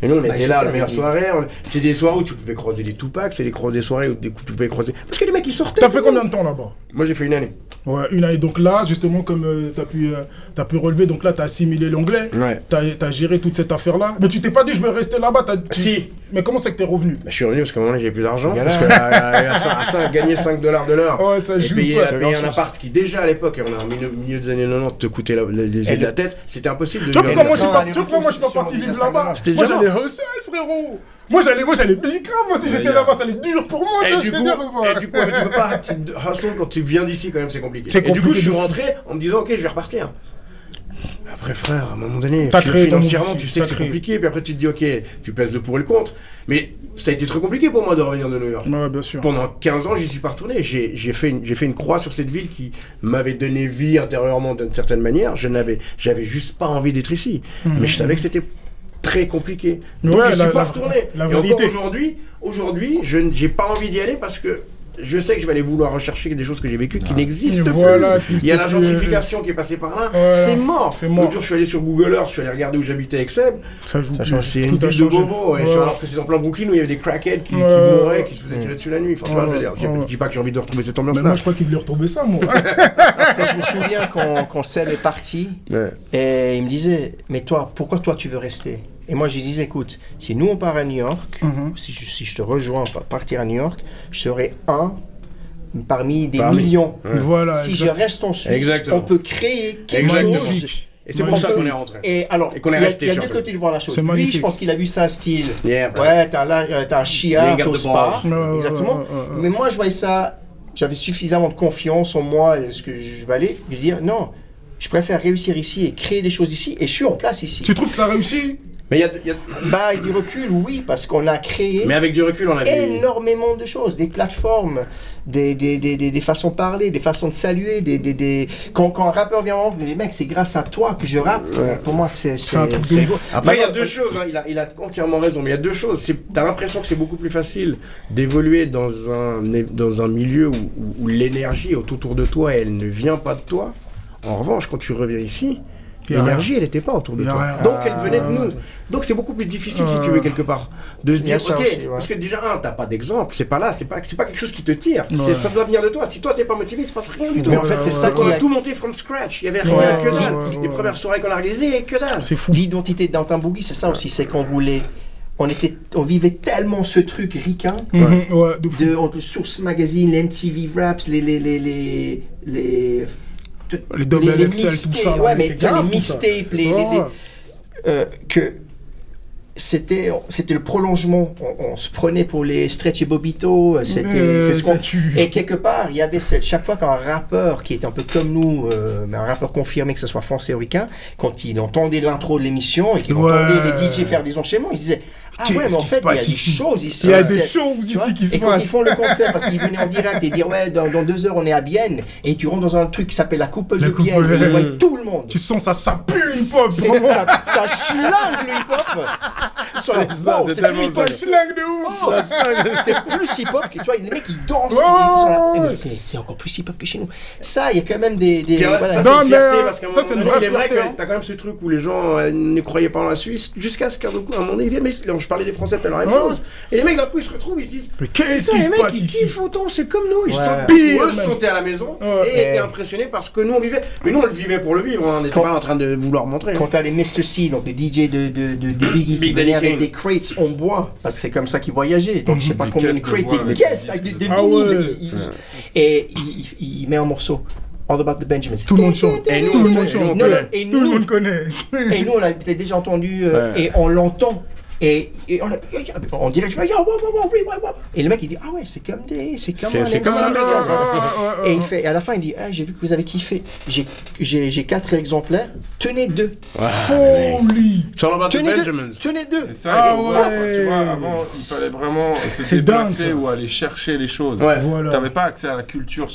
Et nous, on était là, la meilleure soirée. C'est des soirées où tu pouvais croiser des Tupac, c'est des soirées où tu pouvais croiser. Parce que les mecs, ils sortaient. T'as fait combien de temps là-bas? Moi, j'ai fait une année. Ouais, une année. Donc là, justement, comme t'as pu relever, donc là, t'as assimilé l'anglais. Ouais. T'as géré toute cette affaire-là. Mais tu t'es pas dit, je vais rester là-bas. Si. Mais comment c'est que t'es revenu? Je suis revenu parce qu'à un moment donné, j'avais plus d'argent. Parce que gagner $5 de l'heure. Ouais, ça joue. Payer un appart qui, déjà à l'époque, on est en milieu des années 90, te coûtait les yeux de la tête. C'était impossible de. Tu vois pourquoi moi, je suis pas parti vivre là-bas? Moi, j'allais hustle, frérot. Moi, j'allais bicrave, moi, si j'étais là-bas, ça allait dur pour moi, tu vois, je veux dire, et du coup, tu peux pas. Façon, quand tu viens d'ici, quand même, c'est compliqué. C'est Et du coup, je suis compliqué de rentré en me disant, ok, je vais repartir. Après, frère, à un moment donné, T'as créé ton financièrement, outil, tu sais que t'as c'est créé. compliqué, puis après, tu te dis, ok, tu pèses le pour et le contre. Mais ça a été très compliqué pour moi de revenir de New York. Ouais, bien sûr. Pendant 15 ans, j'y suis pas retourné. J'ai fait une croix sur cette ville qui m'avait donné vie intérieurement d'une certaine manière. J'avais juste pas envie d'être ici. Mais je savais que c'était très compliqué. Donc Ouais, je suis pas retourné. la Et encore vérité. aujourd'hui, j'ai pas envie d'y aller parce que je sais que je vais aller vouloir rechercher des choses que j'ai vécues qui n'existent Voilà, plus. Il y a la gentrification qui est passée par là. Voilà. C'est mort. C'est mort. L'autre jour, je suis allé sur Google Earth, je suis allé regarder où j'habitais avec Seb. Ça joue Ça plus. change. C'est une Tout a ville de changé. bobos, ouais. Ouais. Alors que c'est en plein Brooklyn où il y avait des crackheads qui Ouais. mouraient, qui se faisaient tirer dessus la nuit. Enfin, tu vois, je veux dire, Ouais. je dis pas que j'ai envie de retrouver cette Mais ambiance-là. moi, je crois qu'il voulait retrouver ça, moi. Tu sais, je me souviens quand Seb est parti, Ouais. et il me disait, mais toi, pourquoi toi tu veux rester? Et moi, je lui disais, écoute, si nous on part à New York, si je te rejoins pour partir à New York, je serai un parmi des millions. Ouais. Voilà. Si exact. je reste en Suisse, Exactement. on peut créer quelque Exactement. chose. Magnifique. Et c'est pour ça qu'on est rentré. Et alors, Et qu'on est il y a, resté il y a deux surtout. côtés de voir la chose. C'est Lui, magnifique. je pense qu'il a vu ça style. Yeah, bro. Ouais, t'as un chiard, Les gardes t'oses de pas. base. Ouais, Exactement. ouais. Mais moi, je voyais ça, j'avais suffisamment de confiance en moi, est-ce que je vais aller, de dire non, je préfère réussir ici et créer des choses ici, et je suis en place ici. Tu trouves que t'as réussi? Mais Bah, avec du recul, oui, parce qu'on a créé mais avec du recul, on a vu. énormément de choses, des plateformes, des façons de parler, des façons de saluer, Quand un rappeur vient en me dit, mec, c'est grâce à toi que je rappe. Pour moi, c'est un truc de beau. Après, il y a deux choses, hein. Il a entièrement raison, mais il y a deux choses. T'as l'impression que c'est beaucoup plus facile d'évoluer dans un milieu où l'énergie est autour de toi et elle ne vient pas de toi. En revanche, quand tu reviens ici, Y a l'énergie, elle n'était pas autour de Y a toi. rien. Donc, elle venait de nous. Donc, c'est beaucoup plus difficile, si tu veux, quelque part, de se Y a dire, ça ok, aussi, ouais. parce que déjà, t'as pas d'exemple, c'est pas là, c'est pas quelque chose qui te tire. Ouais. Ça doit venir de toi. Si toi, t'es pas motivé, il se passe rien du tout. Mais en fait, c'est ça Donc, on qui a a... tout monté from scratch. Il y avait rien, Ouais, que dalle. ouais, Les ouais. premières soirées qu'on a organisées, que dalle. C'est fou. L'identité de Downtown Boogie, c'est ça aussi, c'est qu'on voulait... On vivait tellement ce truc ricain, Ouais, de fou. entre Source Magazine, les MTV Raps, les double XL, tout mixtapes, ça. là, ouais, mais c'est tu vois, grave, les tout ça. mixtapes, Ouais. que c'était le prolongement. On se prenait pour les Stretch et Bobito. C'est ce qu'on. ça tue. Et quelque part, il y avait chaque fois qu'un rappeur qui était un peu comme nous, mais un rappeur confirmé, que ce soit français ou ricain, quand il entendait l'intro de l'émission et qu'il Ouais. entendait les DJ faire des enchaînements, il se disait ah ouais, mais en Qu'est-ce qui fait, se il y a passe des ici choses ici. Il y a C'est- des choses tu vois. ici qui se Et quand passent. ils font le concert, parce qu'ils venaient en direct et dire ouais, dans 2 heures on est à Bienne, et tu rentres dans un truc qui s'appelle la Coupe de Coupe, Bienne, et ils ouais. voient tout le monde. Tu sens ça pue l'hip-hop. Ça schlingue le hip-hop. Sur la wow, c'est c'est tellement plus hip-hop. ça. Schlingue de ouf. Oh, c'est plus hip-hop que tu vois, les mecs ils dansent. Ouais, ils sont là. ouais. Mais c'est encore plus hip-hop que chez nous. Ça, il y a quand même des Puis, voilà. ça, Non, c'est une mais, fierté parce qu'à un ça, moment c'est une donné, vraie il est vrai fierté, que hein. t'as quand même ce truc où les gens ne croyaient pas en la Suisse jusqu'à ce qu'à un moment donné ils viennent. Mais je parlais des Français, t'as la même Ouais. chose. Et les mecs d'un coup ils se retrouvent, ils se disent Mais qu'est-ce putain, qui les se mecs passe ils ici? kiffent autant, c'est comme nous. Ils Ouais. sont Pire, eux se même. sentaient à la maison Ouais. et étaient impressionnés parce que nous on vivait. Mais nous on le vivait pour le vivre, hein. On n'était Quand- pas en train de vouloir montrer. Quand t'as les Mr. C, donc les DJ de Biggie, Big qui Daddy venaient avec Kane. des crates en bois, parce que c'est comme ça qu'ils voyageaient. Donc je sais pas Des combien de caisses de crates, bois des avec caisses des avec des Ah ouais. vinyles. Et il met un morceau. All About the Benjamins. Tout le monde chante. Et nous, Tout le on monde sait, chante. nous, on Non, connaît. non, et Tout le nous, monde connaît. et nous, on l'a peut-être déjà entendu Ouais. et on l'entend. Et on dirait que et le mec il dit ah ouais c'est comme un C'est MC. comme un MC. Et il fait, et à la fin il dit ah, j'ai vu que vous avez kiffé, j'ai 4 exemplaires, tenez 2. Folie. C'est all about the Tenez 2. Benjamins. Tenez 2. Et ça, Ah il faut voir, ouais. tu vois, avant, il fallait vraiment se C'est dingue, déplacer ça. ou aller chercher les choses. Ouais. Voilà. T'avais pas accès à la culture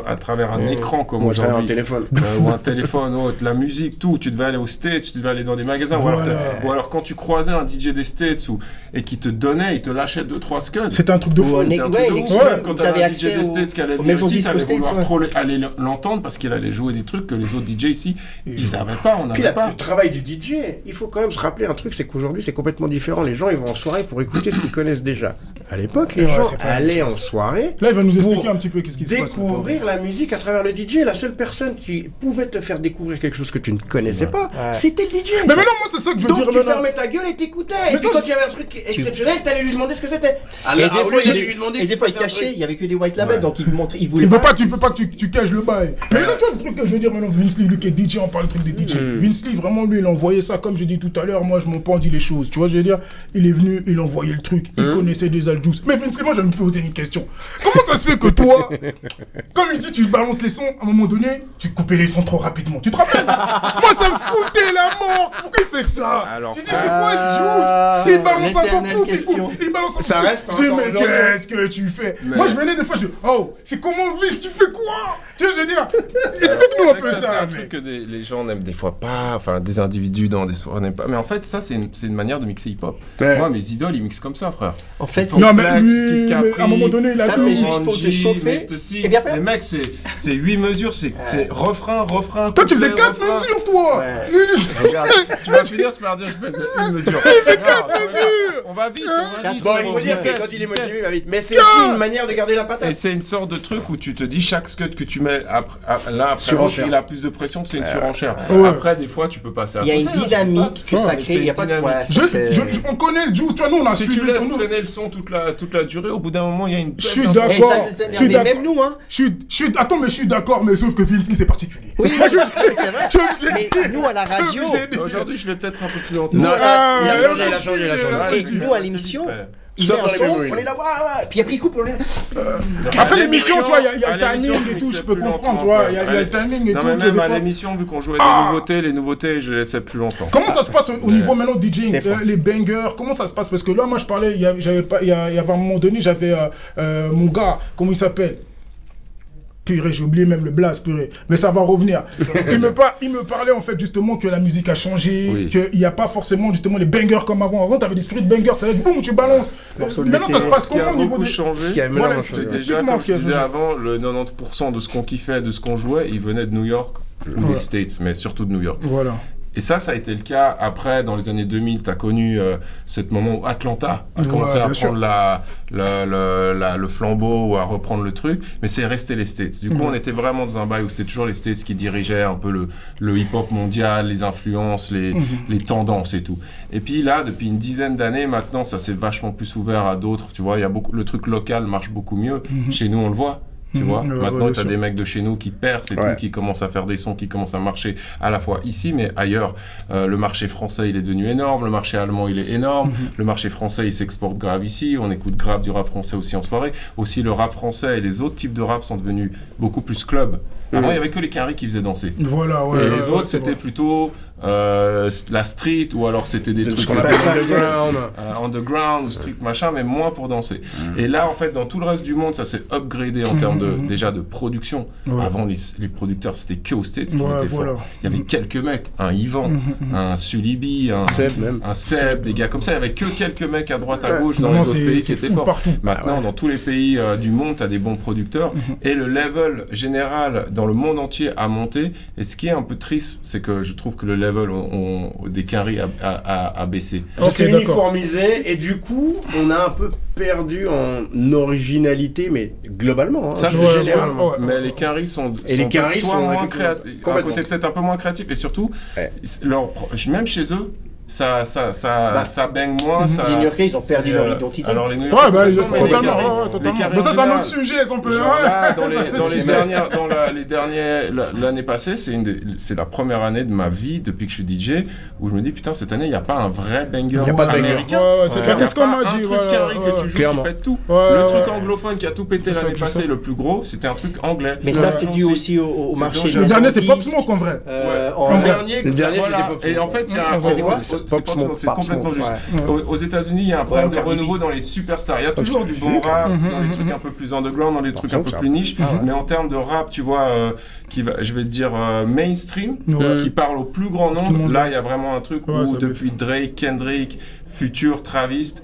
à travers un écran comme Moi j'avais un aujourd'hui. téléphone. Ou un téléphone ou autre, la musique, tout. Tu devais aller aux States, tu devais aller dans des magasins. Voilà. Ou alors quand tu croisais un DJ des States et qui te donnait, il te lâchait 2-3 scuds. C'était un truc de Ou fou. un C'était un truc ouais, de les ouf. experts, Même quand t'avais t'avais un accès DJ des States qui allait aux venir maisons ici, disques t'allais aux States, vouloir ouais. trop aller l'entendre parce qu'il allait jouer des trucs que les autres DJ ici, ils n'avaient pas, on Puis n'avait pas. le travail du DJ, il faut quand même se rappeler un truc, c'est qu'aujourd'hui c'est complètement différent. Les gens ils vont en soirée pour écouter ce qu'ils connaissent déjà. À l'époque, les Ouais, gens c'est pas la même allaient en soirée Là, il va nous pour expliquer un petit peu qu'est-ce qui se passe. découvrir la musique à travers le DJ. La seule personne qui pouvait te faire découvrir quelque chose que tu ne connaissais pas, Ouais. c'était le DJ. Mais maintenant, moi, c'est ça que je veux Donc dire tu maintenant. fermais ta gueule et t'écoutais. Mais Et puis ça, quand il y avait un truc exceptionnel, t'allais lui demander ce que c'était. Et des fois, lui demander. et des fois, il cachait, il y avait que des white labels, donc il montrait, il voulait Il veut pas, tu veux pas que tu caches le bail. Mais là, tu vois le truc que je veux dire maintenant, Vince Lee, lui qui est DJ, on parle le truc des DJ. Vince Lee, vraiment, lui, il envoyait ça, comme j'ai dit tout à l'heure, moi, je m'en pas dit les choses. Tu vois, je veux dire, il est venu, il envoyait le truc, il connaissait déjà le juice. Mais Vince Lee, moi, je vais me poser une question. Comment ça se fait que toi, comme il dit, tu balances les sons, à un moment donné, tu coupais les sons trop rapidement. Tu te rappelles? Moi, ça me foutait la mort. Pourquoi il fait ça? Alors, Tu dis, c'est quoi ce juice? Il balance un son l'éternelle pouf, question. il balance un son Ça pouf. reste Je dis, encore mais aujourd'hui. qu'est-ce que tu fais? Moi, je venais des fois, je dis, oh, c'est comment Vince, tu fais quoi? Tu vois, je veux dire, explique-nous un peu C'est ça, un mec. truc que les gens n'aiment des fois pas, enfin des individus dans des soirées n'aiment pas. Mais en fait, ça, c'est une manière de mixer hip-hop. Ouais. Moi, mes idoles, ils mixent comme ça, frère. En fait, Non, mais Flex, lui, Kid mais Capri, à un moment donné, il a ça, tout. c'est juste pour te Angie, chauffer. Mr. C. Et bien après- Les mecs, c'est 8 mesures, c'est refrain. Toi, tu faisais couplet, 4 refrain. mesures, toi. Ouais. Lui, Regarde, tu vas finir, tu vas dire, je faisais une mesure. Il fait 4 mesures. On va vite, on va vite. Bon, il faut dire que Vitesse, quand il est vitesse. motivé, il va vite. Mais c'est aussi une manière de garder la Et patate. c'est une sorte de truc où tu te dis chaque scud que tu mets l'un après Surenchère. l'autre, il a plus de pression que c'est une surenchère. Ouais. Après, des fois, tu peux passer à il y a une côté, hein, dynamique que ça mais crée, il n'y a c'est pas de. une Ouais, ça, c'est- On connaît Juice, tu vois, nous, on a Si tu suivi. laisses nous- traîner le son toute la durée, au bout d'un moment, il y a une Je suis baisse d'accord. Et ça nous énerve, Je suis mais d'accord. même nous, hein. Attends, mais je suis d'accord, mais sauf que Vince Lee, c'est particulier. Oui, c'est vrai. Je suis obligé Mais nous, à la radio, Aujourd'hui, je vais peut-être un peu plus lentement. Non, Ah, il a ouais, changé, ouais, il a changé, il a ouais, changé. ouais. et nous, à l'émission, il met Sauf un dans les son, memories. on est là, ouais. Puis après, il coupe, on est là. Après l'émission, tu vois, il y a à le timing l'émission, et tout, je je peux mixais plus comprendre, tu longtemps, vois, il y a le timing et Non, tout. mais tu vois, même des à fois. l'émission, vu qu'on jouait Ah. les nouveautés, je les laissais plus longtemps. Comment ça se passe au niveau maintenant DJing, Des fois. les bangers, comment ça se passe? Parce que là, moi, je parlais, il y avait un moment donné, j'avais mon gars, comment il s'appelle? Purée, j'ai oublié même le blast, purée. Mais ça va revenir. Il me parlait en fait justement que la musique a changé, Oui. qu'il n'y a pas forcément justement les bangers comme avant. Avant, t'avais des street bangers, ça va être boum, tu balances. Maintenant, ça se passe Ce qui a comment au niveau beaucoup des... changé, Ce qui a Voilà, énormément c'est- changé. c'est déjà, explique-moi comme ce qui je a disais changé. avant, le 90% de ce qu'on kiffait, de ce qu'on jouait, il venait de New York ou des States, mais surtout de New York. Voilà. Et ça a été le cas après, dans les années 2000, tu as connu ce moment où Atlanta a Ouais, commencé à bien sûr. prendre le flambeau ou à reprendre le truc, mais c'est resté les States. Du coup, on était vraiment dans un bail où c'était toujours les States qui dirigeaient un peu le hip-hop mondial, les influences, les tendances et tout. Et puis là, depuis une dizaine d'années, maintenant, ça s'est vachement plus ouvert à d'autres. Tu vois, il y a beaucoup, le truc local marche beaucoup mieux. Chez nous, on le voit. Tu vois, Ouais, maintenant, bien tu as sûr. des mecs de chez nous qui percent et Ouais. tout, qui commencent à faire des sons, qui commencent à marcher à la fois ici, mais ailleurs. Le marché français, il est devenu énorme. Le marché allemand, il est énorme. Le marché français, il s'exporte grave ici. On écoute grave du rap français aussi en soirée. Aussi, le rap français et les autres types de rap sont devenus beaucoup plus club. Avant, il y avait que les Quinry qui faisaient danser. Voilà, ouais. Et ouais, les ouais, autres, c'est c'était vrai. plutôt la street, ou alors c'était des Ce trucs qu'on appelle underground. underground ou street machin, mais moins pour danser. Et là, en fait, dans tout le reste du monde, ça s'est upgradé en termes déjà de production. Ouais. Avant, les producteurs, c'était que aux States qui Ouais, étaient voilà. forts. Il y avait quelques mecs, un Yvan, un Sulibi, Seb, même. un Seb, des gars comme ça. Il y avait que quelques mecs à droite, à gauche Non, dans non, les autres pays qui c'est étaient fou forts. partout. Maintenant, dans tous les pays du monde, tu as des bons producteurs et le level général dans le monde entier a monté. Et ce qui est un peu triste, c'est que je trouve que le level des Quinry a baissé. Ça Ok, s'est d'accord. uniformisé et du coup, on a un peu perdu en originalité, mais globalement. Hein. Ça, c'est Ouais, génial. ouais, ouais. Mais les Quinry sont Et les Quinry soit sont moins effectivement créatifs, un complètement. côté peut-être un peu moins créatif, et surtout, Ouais. même chez eux, ça baigne moins. Ça, Les New-Yorkais, ils ont perdu c'est, leur identité. Alors les New Ouais, Yorkais, bah, non, mais les totalement, Quinry- ouais, les totalement. Quinry Mais ça, c'est un originales. autre sujet, ça, on peut... Genre là, ouais. les derniers, l'année passée, c'est la première année de ma vie depuis que je suis DJ où je me dis putain, cette année il n'y a pas un vrai banger Y a pas de banger. américain. Ouais, ouais, Il y a c'est ce qu'on pas m'a un dit. truc voilà, Quinry que ouais. tu joues Clairement. qui pète tout. Ouais, Le ouais, truc ouais. anglophone qui a tout pété C'est ça, l'année c'est passée, ça. le plus gros, c'était un truc anglais. Mais ça, c'est dû aussi au C'est marché. dangereux. Le dernier, c'est Pop Disque, Smoke, en vrai. en- Le dernier, Le dernier, voilà. c'était Pop Smoke. Et en fait, il y a C'était quoi c'est Pop Pop Smoke, Smoke, c'est Pop complètement Smoke, juste. ouais. Aux États-Unis, il y a un problème de Cardi B. renouveau dans les superstars. Il y a toujours du bon rap dans les trucs un peu plus underground, dans les trucs un peu plus niche. Mais en termes de rap, tu vois, je vais te dire mainstream, Ouais. qui parle au plus grand Tout le nombre. monde. Là, il y a vraiment un truc Ouais, ça où depuis Drake, Kendrick, Future, Travis,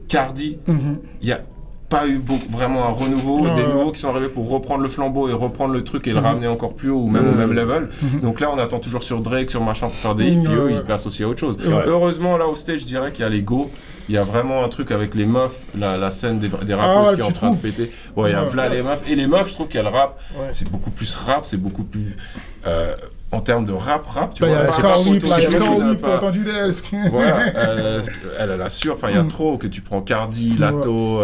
Cardi, Mhm. il y a pas eu vraiment un renouveau, Ouais, des ouais. nouveaux qui sont arrivés pour reprendre le flambeau et reprendre le truc et le ramener encore plus haut ou même au même level. Donc là, on attend toujours sur Drake, sur machin pour faire des hits, puis eux, Ouais. ils passent aussi à autre chose. Ouais. Heureusement, là, au stage, je dirais qu'il y a les go. Il y a vraiment un truc avec les meufs, la scène des rappeuses Ah ouais, qui est en tu train de trouves péter. Ouais, il y a Ouais. V'là les meufs. Et les meufs, je trouve qu'il y a le rap, Ouais. c'est beaucoup plus rap, c'est beaucoup plus en termes de rap, tu Bah, il y vois. a c'est pas Scar Whip, photo, là, c'est Scar qu'il a Whip, pas- t'as entendu d'elle. Voilà, elle assure, enfin il y a trop, que tu prends Cardi, Lato,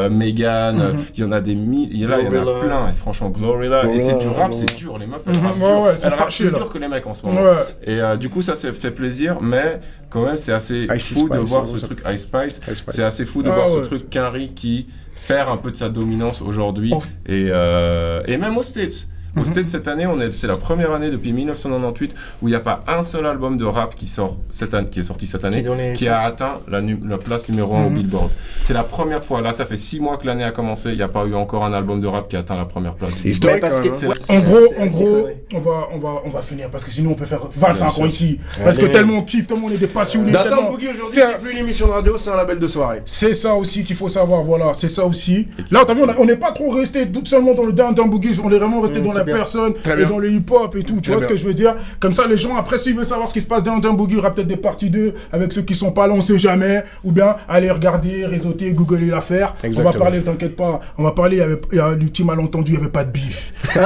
Megan, il y en a des il y en a Glorilla. plein, et franchement Glorilla, et c'est du rap, c'est dur, les meufs elles rappent dur, ouais, elles sont elles rappent fâchées, plus là. dur que les mecs en ce moment. Ouais. Et du coup ça fait plaisir, mais quand même c'est assez Ice fou de Spice, voir ouais, ce ça. truc Ice Spice, Ice Spice. c'est assez fou de Ah, voir ce ouais. truc Quinry qui perd un peu de sa dominance aujourd'hui, et même aux States. Aux States, cette année, c'est la première année depuis 1998 où il n'y a pas un seul album de rap qui est sorti cette année, qui a atteint la place numéro 1 au Billboard. C'est la première fois. Là, ça fait 6 mois que l'année a commencé. Il n'y a pas eu encore un album de rap qui a atteint la première place. C'est historique, parce quand que- même, hein. ouais, En gros, on va finir parce que sinon on peut faire 25 ans ici. Parce que Allez. tellement on kiffe, tellement on est des passionnés. Downtown tellement- Boogie aujourd'hui, c'est plus une émission de radio, c'est un label de soirée. C'est ça aussi qu'il faut savoir, voilà, c'est ça aussi. Là, t'as vu, on n'est pas trop resté seulement dans le Downtown Boogie, on est vraiment resté dans la personne Très et bien. dans le hip-hop et tout. Tu Très vois ce bien. que je veux dire? Comme ça, les gens, après, s'ils veulent savoir ce qui se passe dans Downtown Boogie, il y aura peut-être des parties 2 avec ceux qui sont pas là, on sait jamais. Ou bien aller regarder, réseauter, googler l'affaire. On va Exactement. parler, t'inquiète pas, on va parler, il y a du petit malentendu, il n'y avait pas de bif. Il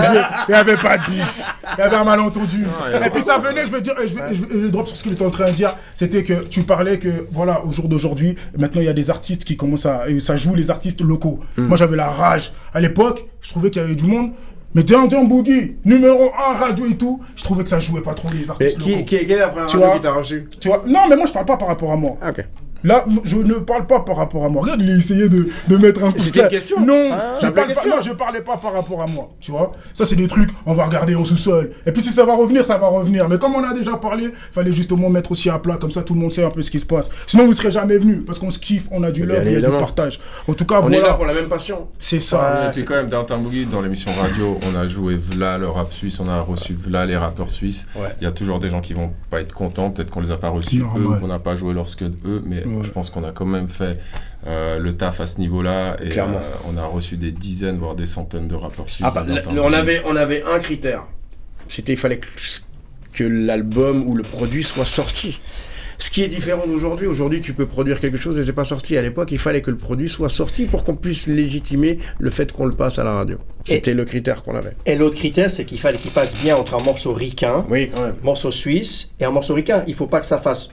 n'y avait pas de bif. Il y avait un malentendu. Et puis ça venait, je veux dire, et je drop sur ce qu'il était en train de dire, c'était que tu parlais que, voilà, au jour d'aujourd'hui, maintenant il y a des artistes qui commencent et ça joue les artistes locaux. Moi j'avais la rage. À l'époque, je trouvais qu'il y avait du monde. Mais Downtown Boogie, numéro 1 radio et tout, je trouvais que ça jouait pas trop les Mais artistes locaux. quelle est la première Tu radio vois qui t'a reçu? Tu vois, non, mais moi je parle pas par rapport à moi. Ah, ok. Là, je ne parle pas par rapport à moi. Regarde, il a essayé de mettre un coup de C'était une pied. question. Non, c'est une question. non, je parlais pas par rapport à moi. Tu vois, ça c'est des trucs, on va regarder au sous-sol. Et puis si ça va revenir, ça va revenir. Mais comme on a déjà parlé, fallait justement mettre aussi à plat, comme ça tout le monde sait un peu ce qui se passe. Sinon vous serez jamais venus, parce qu'on se kiffe, on a du Bien love, il y a du évidemment. partage. En tout cas, On est là voilà, pour la même passion. c'est ça. Et puis quand même, Downtown Boogie, dans l'émission radio, on a joué V'là le rap suisse, on a reçu V'là les rappeurs suisses. Ouais. Il y a toujours des gens qui vont pas être contents, peut-être qu'on les a pas reçus Normal. eux, ou qu'on n'a pas joué lorsque eux, mais Ouais. je pense qu'on a quand même fait le taf à ce niveau-là, et Clairement. on a reçu des dizaines, voire des centaines de rappeurs suisses. Ah bah, de Downtown on Boogie. avait un critère. C'était il fallait que l'album ou le produit soit sorti. Ce qui est différent d'aujourd'hui. Aujourd'hui, tu peux produire quelque chose et c'est pas sorti. À l'époque, il fallait que le produit soit sorti pour qu'on puisse légitimer le fait qu'on le passe à la radio. C'était le critère qu'on avait. Et l'autre critère, c'est qu'il fallait qu'il passe bien entre un morceau ricain, Oui, quand même. morceau suisse et un morceau ricain. Il faut pas que ça fasse.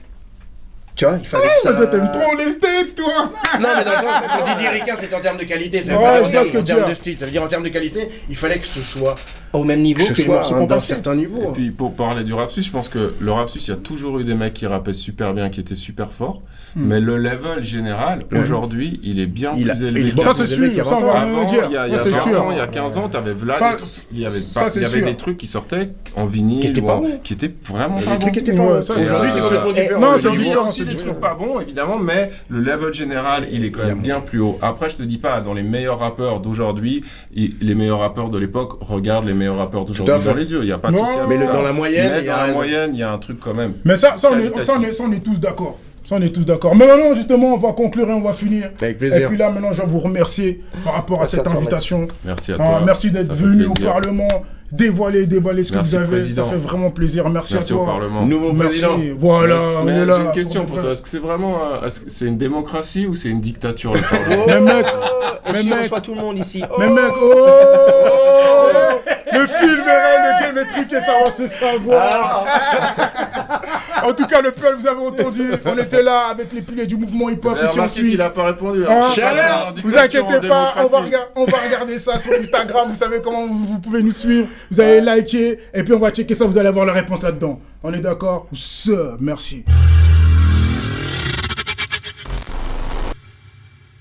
Tu vois, il fallait que ça. Toi, t'aimes trop les States, toi. Non, mais dans le sens, quand il dit ricain, c'est en termes de qualité. Ça veut Ouais, pas je dire vois en ce que termes, tu en termes veux de style. Ça veut dire en termes de qualité, il fallait que ce soit, Au même niveau que, les morceaux qu'on d'un passait. certain niveau. Et puis pour parler du rap suisse, je pense que le rap suisse, il y a toujours eu des mecs qui rappaient super bien, qui étaient super forts, mais le level général, aujourd'hui, il est bien Il a- plus élevé. il est Ça beaucoup c'est plus élevé sûr, qu'il y a ça 20 on ans. va rien Avant, dire. il y a Ouais, 20 c'est sûr. ans, il y a 15 ans, t'avais Vlad, Ça, il y avait, ça, pas, c'est il y avait sûr. des trucs qui sortaient en vinyle, Qui étaient ou pas en- bons. qui étaient vraiment Les pas trucs bons. étaient pas Ouais, bons. ça, Aujourd'hui, c'est c'est sûr. complètement différent. Non, Le c'est niveau- Il y a différent, aussi c'est des différent. trucs pas bons, évidemment, mais le level général, il est quand même bien plus haut. Après, je te dis pas, dans les meilleurs rappeurs d'aujourd'hui, les meilleurs rappeurs de l'époque regardent les meilleurs rappeurs Tout à d'aujourd'hui fait. dans les yeux. Il n'y a pas de Non, souci avec mais ça. dans la moyenne, Mais il y a dans la raison. moyenne, il y a un truc quand même. Mais ça on est tous d'accord. Ça, on est tous d'accord. Mais maintenant, justement, on va conclure et on va finir. Avec Et plaisir. puis là, maintenant, je vais vous remercier par rapport à Merci cette à toi, invitation. Merci à Ah, toi. merci d'être Ça fait venu au plaisir. Parlement, déballer ce que Merci, vous avez. Président. Ça fait vraiment plaisir. Merci Merci à au toi. Parlement. Nouveau Merci. président. Voilà, on Mais est là. j'ai une question On est pour prêt. toi. Est-ce que c'est vraiment est-ce que c'est une démocratie ou c'est une dictature le Parlement Mais mec, Est-ce mais qu'il mec, reçoit tout le monde ici? mais Oh mec, oh le film est réel, le game est truqué, ça va se savoir. En tout cas, le peuple, vous avez entendu, on était là avec les piliers du mouvement hip-hop Vous avez ici en remarqué qu'il Suisse. n'a pas répondu. Ah, hein. voilà. Vous inquiétez pas, on va regarder ça sur Instagram. Vous savez comment vous pouvez nous suivre. Vous allez liker et puis on va checker ça. Vous allez avoir la réponse là-dedans. On est d'accord? Merci.